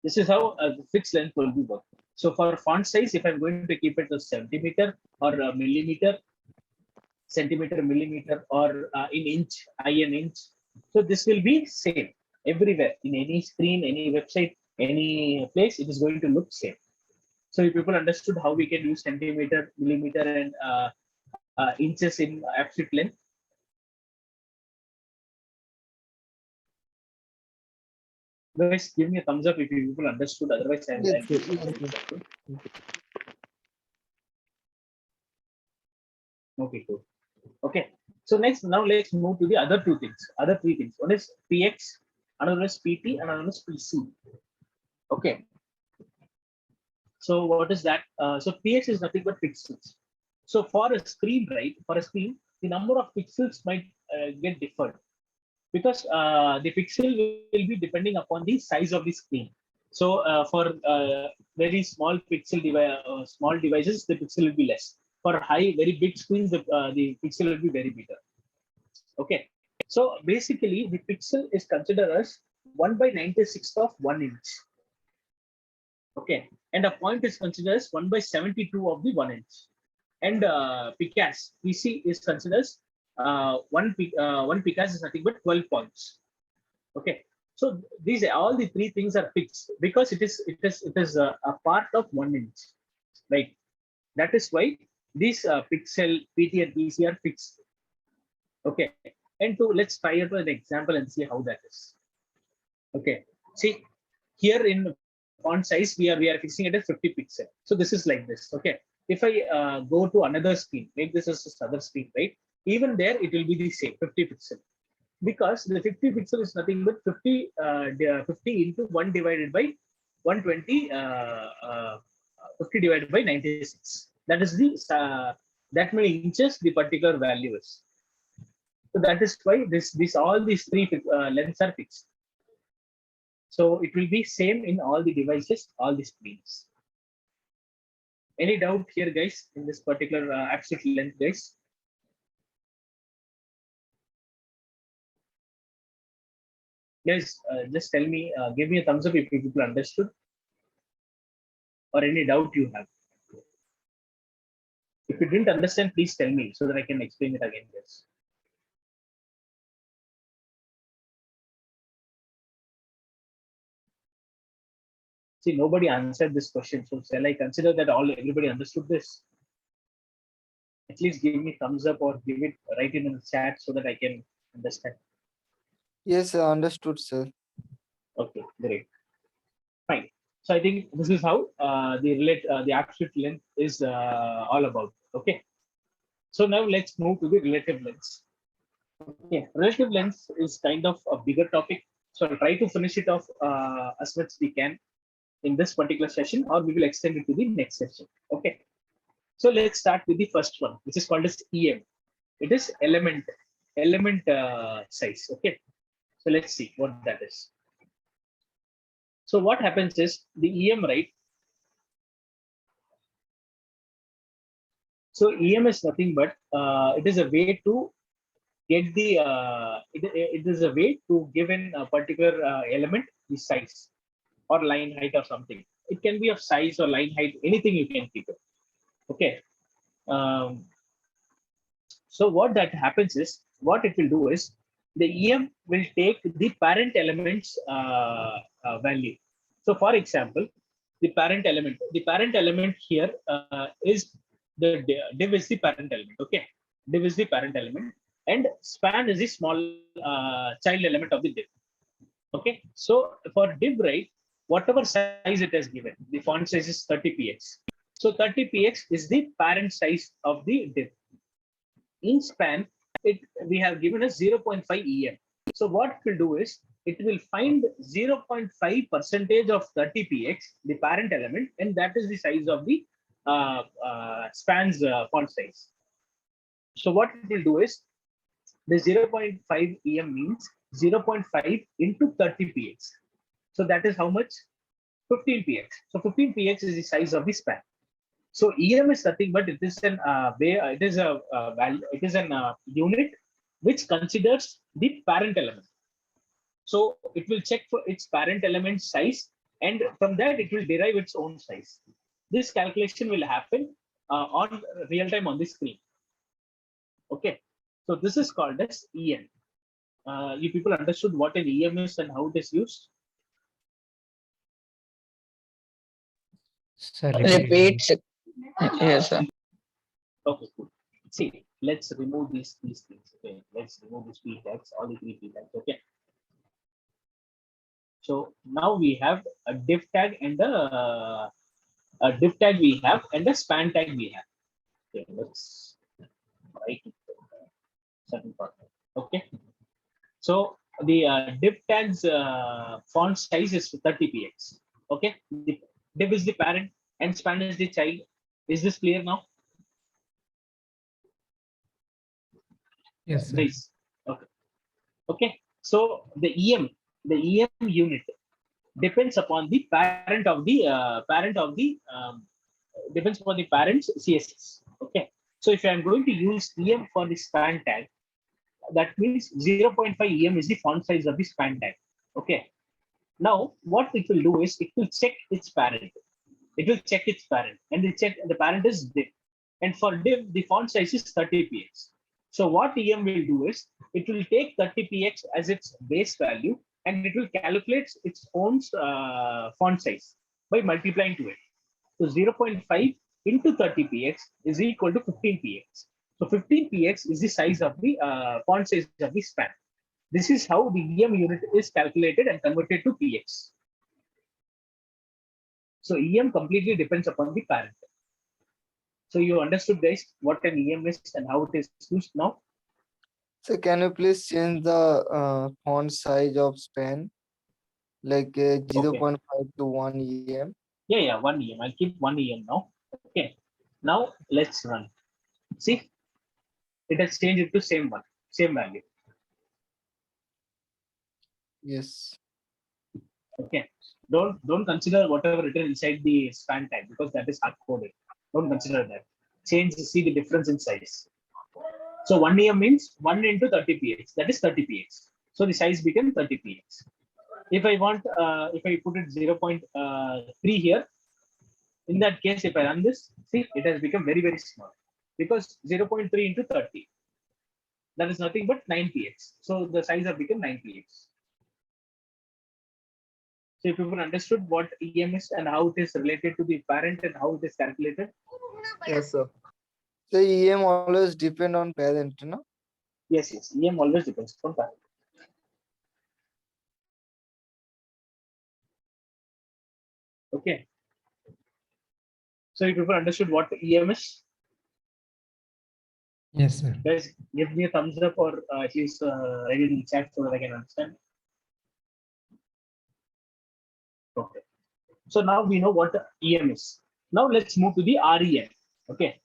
this is how fixed length will be work. So for font size, if I'm going to keep it to centimeter or millimeter, centimeter, millimeter, or in inch, in inch. So this will be same everywhere in any screen, any website, any place. It is going to look same. So if people understood how we can use centimeter, millimeter, and inches in absolute length. Guys, give me a thumbs up if you people understood. Otherwise, I'll Yes, sir. give Yes, thumbs sir. up. Okay, cool. Okay. So next, now let's move to the other two things, other three things. One is PX, another is PT, and another is PC. Okay. So what is that? So PX is nothing but pixels. So for a screen, right? For a screen, the number of pixels might get different because the pixel will be depending upon the size of the screen. So for very small small devices, the pixel will be less. For very big screens, the pixel will be very bigger. Okay. So basically, the pixel is considered as 1/96 of 1 inch. Okay, and a point is considered as 1/72 of the 1 inch. And PC is considered as one Picas is nothing but 12 points. Okay, so these all the three things are fixed because it is a part of 1 inch, right? That is why these pixel PT and PC are fixed. Okay, and let's try it with an example and see how that is. Okay, see here in font size we are fixing it at 50 pixel. So this is like this. Okay, if I go to another screen, make this as another screen, right? Even there it will be the same 50 pixel because the 50 pixel is nothing but 50 into 1 divided by 120 50 divided by 96. That is the that many inches the particular value is. So that is why this all these three lengths are fixed. So it will be same in all the devices, all the screens. Any doubt here, guys, in this particular absolute length, guys? Guys, just tell me, give me a thumbs up if you people understood or any doubt you have. If you didn't understand, please tell me so that I can explain it again, guys. See, nobody answered this question. So shall I consider that everybody understood this? At least give me thumbs up or write it in the chat so that I can understand. Yes, I understood, sir. Okay, great. Fine. So I think this is how the absolute length is all about. Okay. So now let's move to the relative lengths. Okay, relative lengths is kind of a bigger topic. So I'll try to finish it off as much as we can in this particular session, or we will extend it to the next session. Okay. So let's start with the first one, which is called as EM. It is element size. Okay. So let's see what that is. So what happens is the EM, right? So EM is nothing but it is a way to get it is a way to give in a particular element the size or line height or something. It can be of size or line height, anything you can keep it. Okay. So what that happens is, what it will do is, the EM will take the parent element's value. So for example, the parent element here is the div is the parent element. Okay, div is the parent element, and span is the small child element of the div. Okay, so for div, right, whatever size it has given, the font size is 30px. So 30px is the parent size of the div. In span, we have given a 0.5 EM. So what it will do is, it will find 0.5% of 30px, the parent element, and that is the size of the span's font size. So what it will do is, the 0.5 EM means 0.5 into 30px. So that is how much? 15px. So 15px is the size of the span. So EM is nothing but it is it is a value, it is an unit which considers the parent element. So it will check for its parent element size, and from that it will derive its own size. This calculation will happen on real time on the screen. Okay, so this is called as EM. You people understood what an EM is and how it is used? Sir, Repeat. Yes, sir. Okay, cool. See, let's remove these things. Okay, let's remove these p tags, all the three p tags. Okay. So now we have a div tag and a div tag we have and a span tag we have. Okay, let's write it. Certain part. Okay. So the div tag's font size is 30 px. Okay. The div is the parent and span is the child. Is this clear now? Yes, sir. Nice. Okay. Okay. So the EM unit depends upon the depends upon the parent's CSS. Okay. So if I'm going to use EM for the span tag, that means 0.5 EM is the font size of the span tag. Okay. Now what it will do is it will check its parent. It will check its parent, and the parent is div. And for div, the font size is 30 px. So what EM will do is it will take 30 px as its base value, and it will calculate its own font size by multiplying to it. So 0.5 into 30 px is equal to 15 px. So 15 px is the size of the font size of the span. This is how the EM unit is calculated and converted to px. So EM completely depends upon the parent. So you understood, guys, what an EM is and how it is used now? So can you please change the font size of span, like 0.5 to 1 EM? Yeah, 1 EM. I'll keep 1 EM now. Okay. Now let's run. See, it has changed it to same value. Yes. Okay. Don't consider whatever written inside the span tag because that is hard coded. Don't consider that. See the difference in size. So 1 EM means 1 into 30 px. That is 30 px. So the size became 30 px. If I put it 0.3 here, in that case, if I run this, see, it has become very, very small because 0.3 into 30, that is nothing but 9 px. So the size have become 9 px. So if people understood what EM is and how it is related to the parent and how it is calculated. Yes, sir. So EM always depend on parent, no? Yes, EM always depends on parent. Okay. So if people understood what EM is, Yes, sir. guys, give me a thumbs up or at least write it in the chat so that I can understand. Okay. So now we know what EM is. Now let's move to the REM. Okay.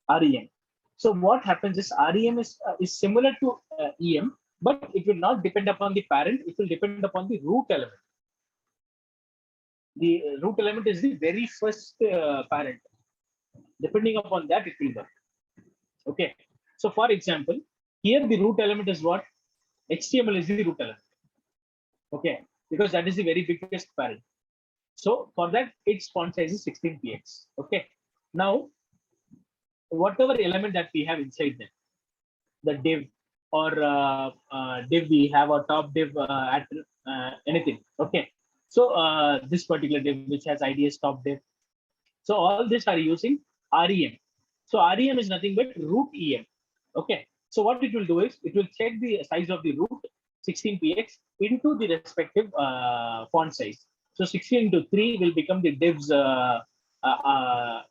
REM. So what happens is REM is similar to EM, but it will not depend upon the parent. It will depend upon the root element. The root element is the very first parent. Depending upon that, it will work. Okay. So for example, here the root element is what? HTML is the root element. Okay. Because that is the very biggest parent. So for that, its font size is 16 px. Okay. Now, whatever element that we have inside them, the div or div we have or top div at anything. Okay. So this particular div which has IDS top div. So all this are using REM. So REM is nothing but root EM. Okay. So what it will do is it will check the size of the root 16 px into the respective font size. So 16 into 3 will become the div's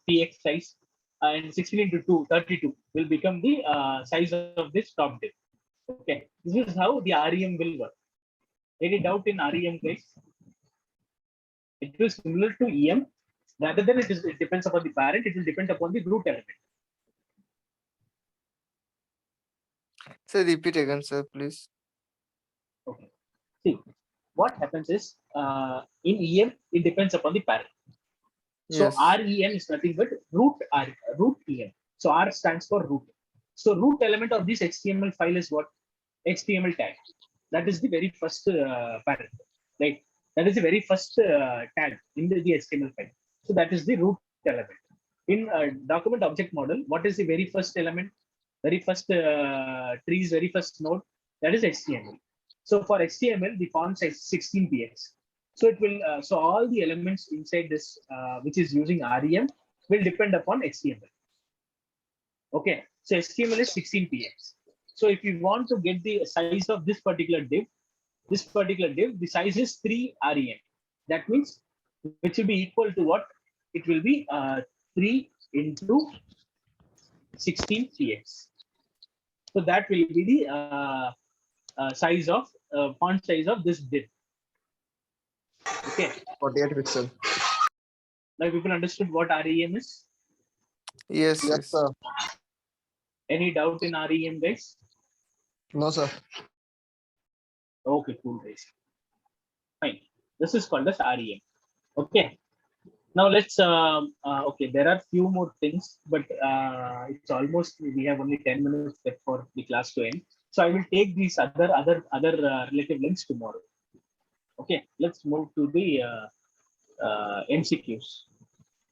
px size, and 16 into 2, 32 will become the size of this top div. Okay, this is how the REM will work. Any doubt in REM, guys? It will similar to EM. Rather than it depends upon the parent, it will depend upon the root element. So repeat again, sir, please. Okay. See, what happens is in EM, it depends upon the parent. So Yes. REM is nothing but root EM. So R stands for root. So root element of this HTML file is what? HTML tag. That is the very first parent, right? That is the very first tag in the HTML file. So that is the root element. In document object model, what is the very first element? Very first trees, very first node, that is HTML. So for HTML, the font size 16 px. So it will so all the elements inside this which is using REM will depend upon HTML. Okay, so HTML is 16 px. So if you want to get the size of this particular div, this particular div, the size is 3 REM. That means which will be equal to what? It will be 3 into 16 px. So that will be the size of font size of this div. Okay. 48 pixel. Now people understood what REM is. Yes, sir. Any doubt in REM, guys? No, sir. Okay, cool, guys. Fine. This is called as REM. Okay. Now let's. Okay, there are few more things, but it's almost we have only 10 minutes left for the class to end. So I will take these other relative links tomorrow. Okay. Let's move to the MCQs.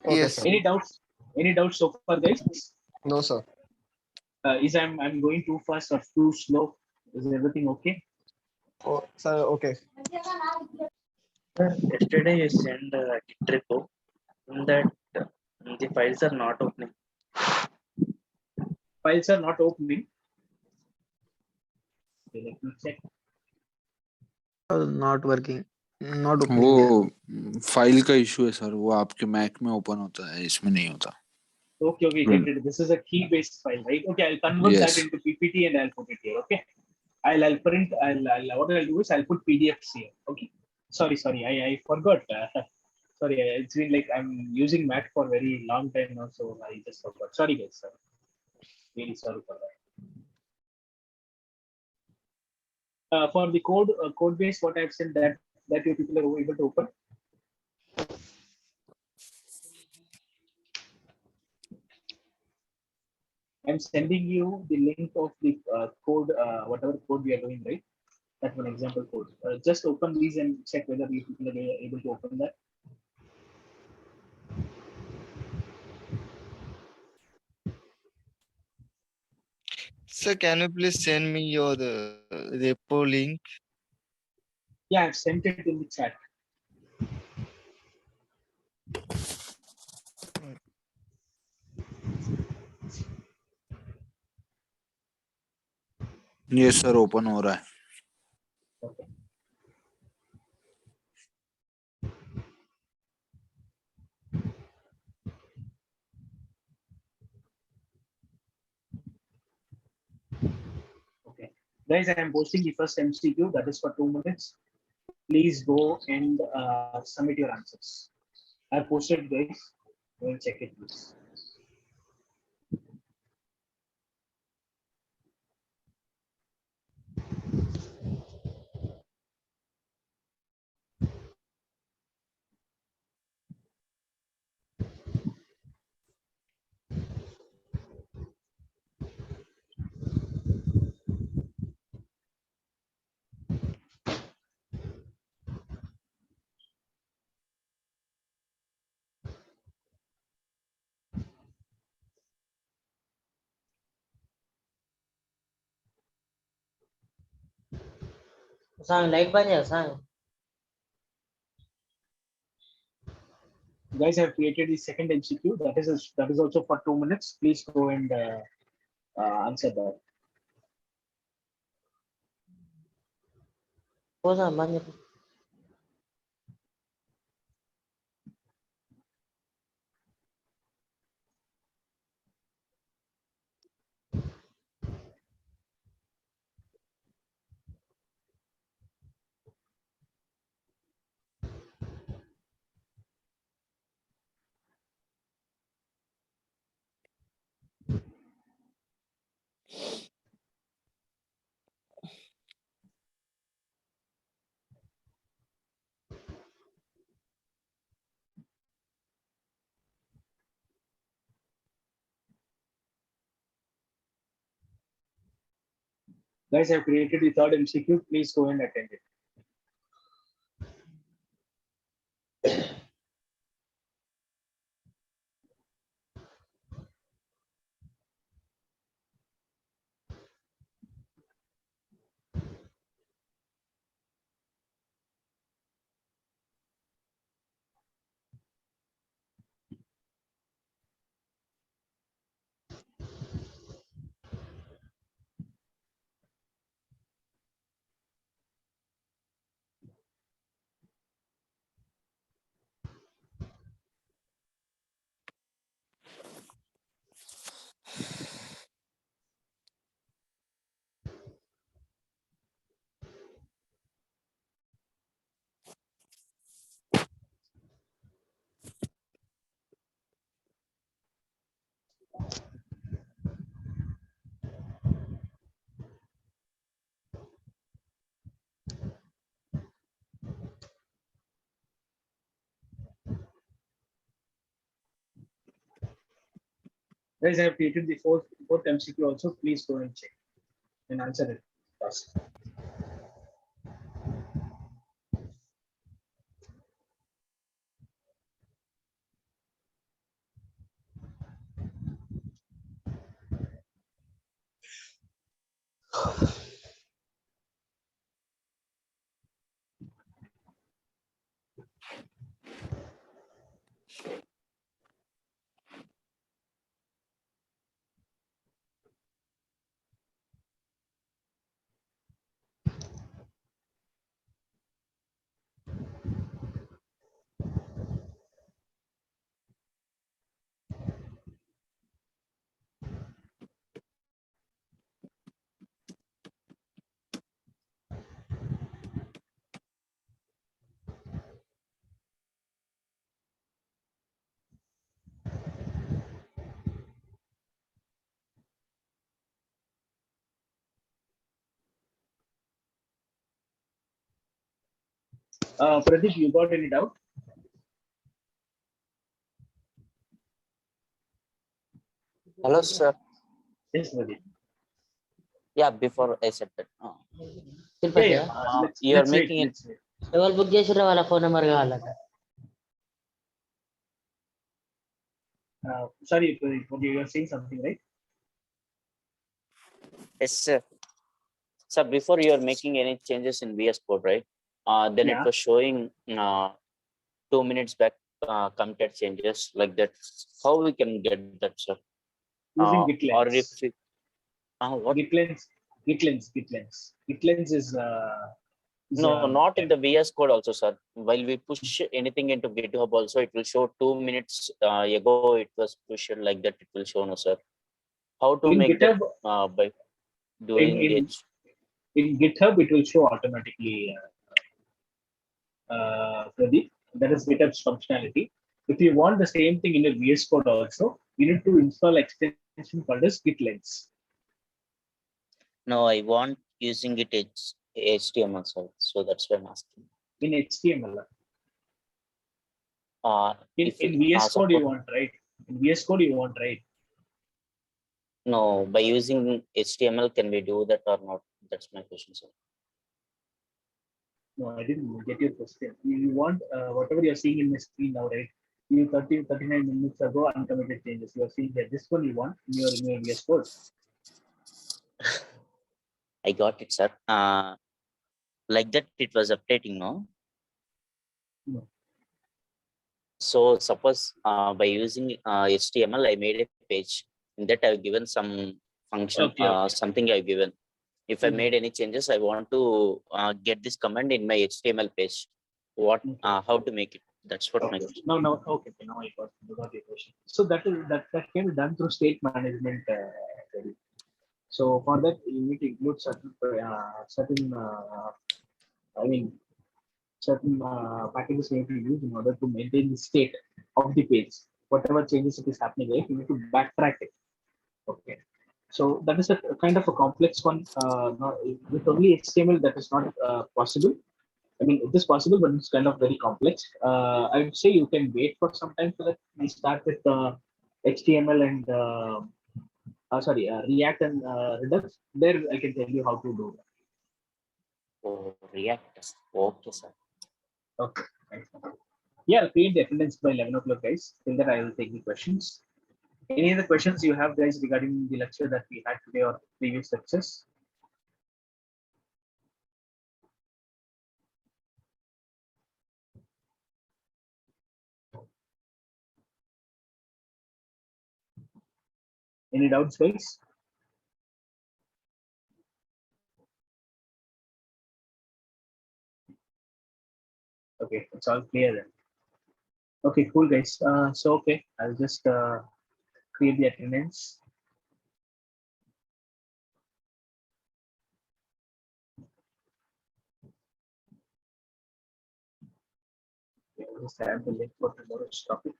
Yes. Any doubts? Any doubts so far, guys? No, sir. Is I'm going too fast or too slow? Is everything okay? Oh, sir. Okay. Yesterday you sent a Git repo in that the files are not opening. Files are not opening. Okay, let me check. Not working. Not opening. वो file का issue है sir, वो आपके Mac में open होता है, इसमें नहीं होता. Okay, get it. This is a key-based file, right? Okay, I'll convert that Yes. into PPT and I'll put it here. Okay, I'll print. What I'll do is I'll put PDFs here. Okay. Sorry. I forgot. Sorry, it's been like I'm using Mac for a very long time now, so I just forgot. Sorry, guys. Sorry. Really sorry for that. For the code base, what I've sent that you people are able to open. I'm sending you the link of the code, whatever code we are doing, right? That's one example code. Just open these and check whether you people are able to open that. Sir, can you please send me your repo link? Yeah, I've sent it in the chat. ये sir open हो रहा है. Okay. Okay. Guys, I am posting the first MCQ that is for 2 minutes. Please go and submit your answers. I posted, guys. Go and check it, please. Light बंद है. Guys, I have created the second MCQ. That is also for 2 minutes. Please go and answer that. बंद है. Guys, I have created the third MCQ. Please go and attend it. Guys, I have created the fourth MCQ also. Please go and check and answer it fast. Pradeep, you got any doubt? Hello, sir. Yes, Pradeep. Yeah, before I said that. Yeah. You are Let's wait. making it. Let's wait. ఎవరు book చేసిర్రో వాళ్ళ phone number కావాలట Sorry, Pradeep, you are saying something, right? Yes, sir. So before you are making any changes in VS Code, right? Then it Yeah. was showing 2 minutes back committed changes like that. How we can get that, sir? Using Or gitlens. if we, what? Gitlens is No, not in the VS Code also, sir. While we push anything into GitHub also, it will show 2 minutes ago it was pushed like that. It will show, no, sir. How to in make GitHub. that by doing it? In GitHub it will show automatically. Pradeep, that is GitHub's functionality. If you want the same thing in your VS Code also, you need to install extension called as gitlens. No, I want using it as HTML, sir. So that's why I'm asking. In HTML. In If VS Code you want, right? In VS Code you want, right? No, by using HTML, can we do that or not? That's my question, sir. No, I didn't get your question. You want whatever you're seeing in the screen now, right? You 39 minutes ago uncommitted changes. You are seeing that this one you want in your VS Code. I got it, sir. Like that, it was updating, no? No. So suppose by using HTML, I made a page. In that, I've given some function, Okay. something I've given. If I made any changes, I want to get this command in my HTML page. What? How to make it? That's what my question. No. Okay. Now I got your question. So that can be done through state management. So for that, you need to include certain packages you need to use in order to maintain the state of the page. Whatever changes it is happening, right? You need to backtrack it. Okay. So that is a kind of a complex one. With only HTML, that is not possible. I mean, it is possible, but it's kind of very complex. I would say you can wait for some time so that we start with HTML and React and Redux. There, I can tell you how to do that. Oh, React. Okay, sir. Okay. Thanks. Yeah, create the attendance by 11 o'clock, guys. Till that, I will take the questions. Any other questions you have, guys, regarding the lecture that we had today or previous lectures? Any doubts, guys? Okay, it's all clear then. Okay, cool, guys. Okay, I'll just create the attendance. Okay, I'll just add the link for tomorrow's topic.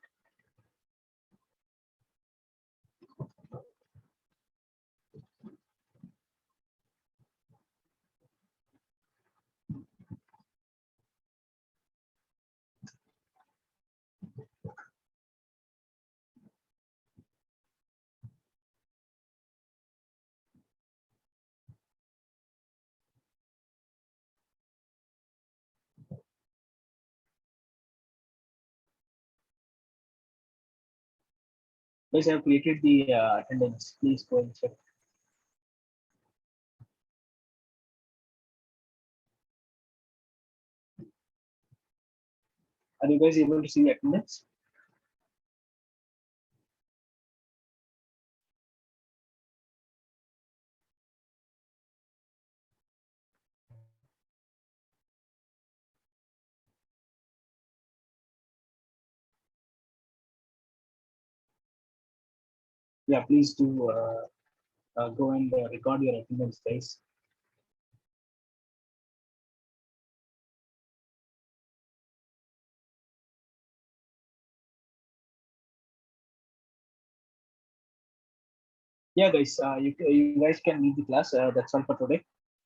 Guys, I have created the attendance. Please go and check. Are you guys able to see the attendance? Yeah, please do go and record your attendance, guys. Yeah, guys, you guys can leave the class. That's all for today.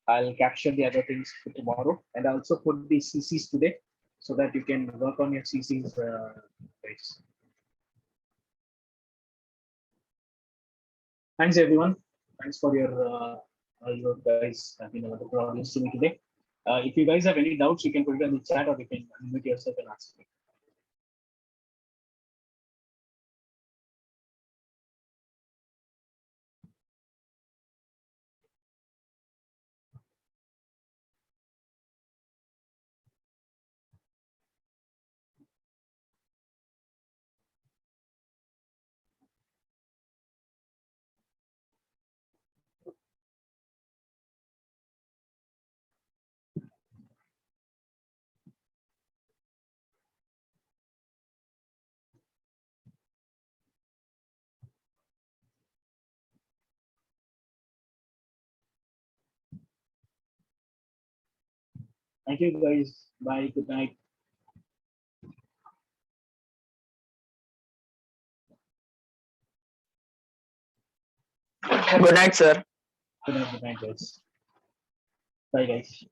I'll capture the other things for tomorrow, and I also put the CCs today so that you can work on your CCs, guys. Thanks, everyone. Thanks for your guys having a wonderful audience to me today. If you guys have any doubts, you can put it in the chat or you can unmute yourself and ask me. Thank you, guys. Bye. Good night. Good night, sir. Good night, guys. Bye, guys.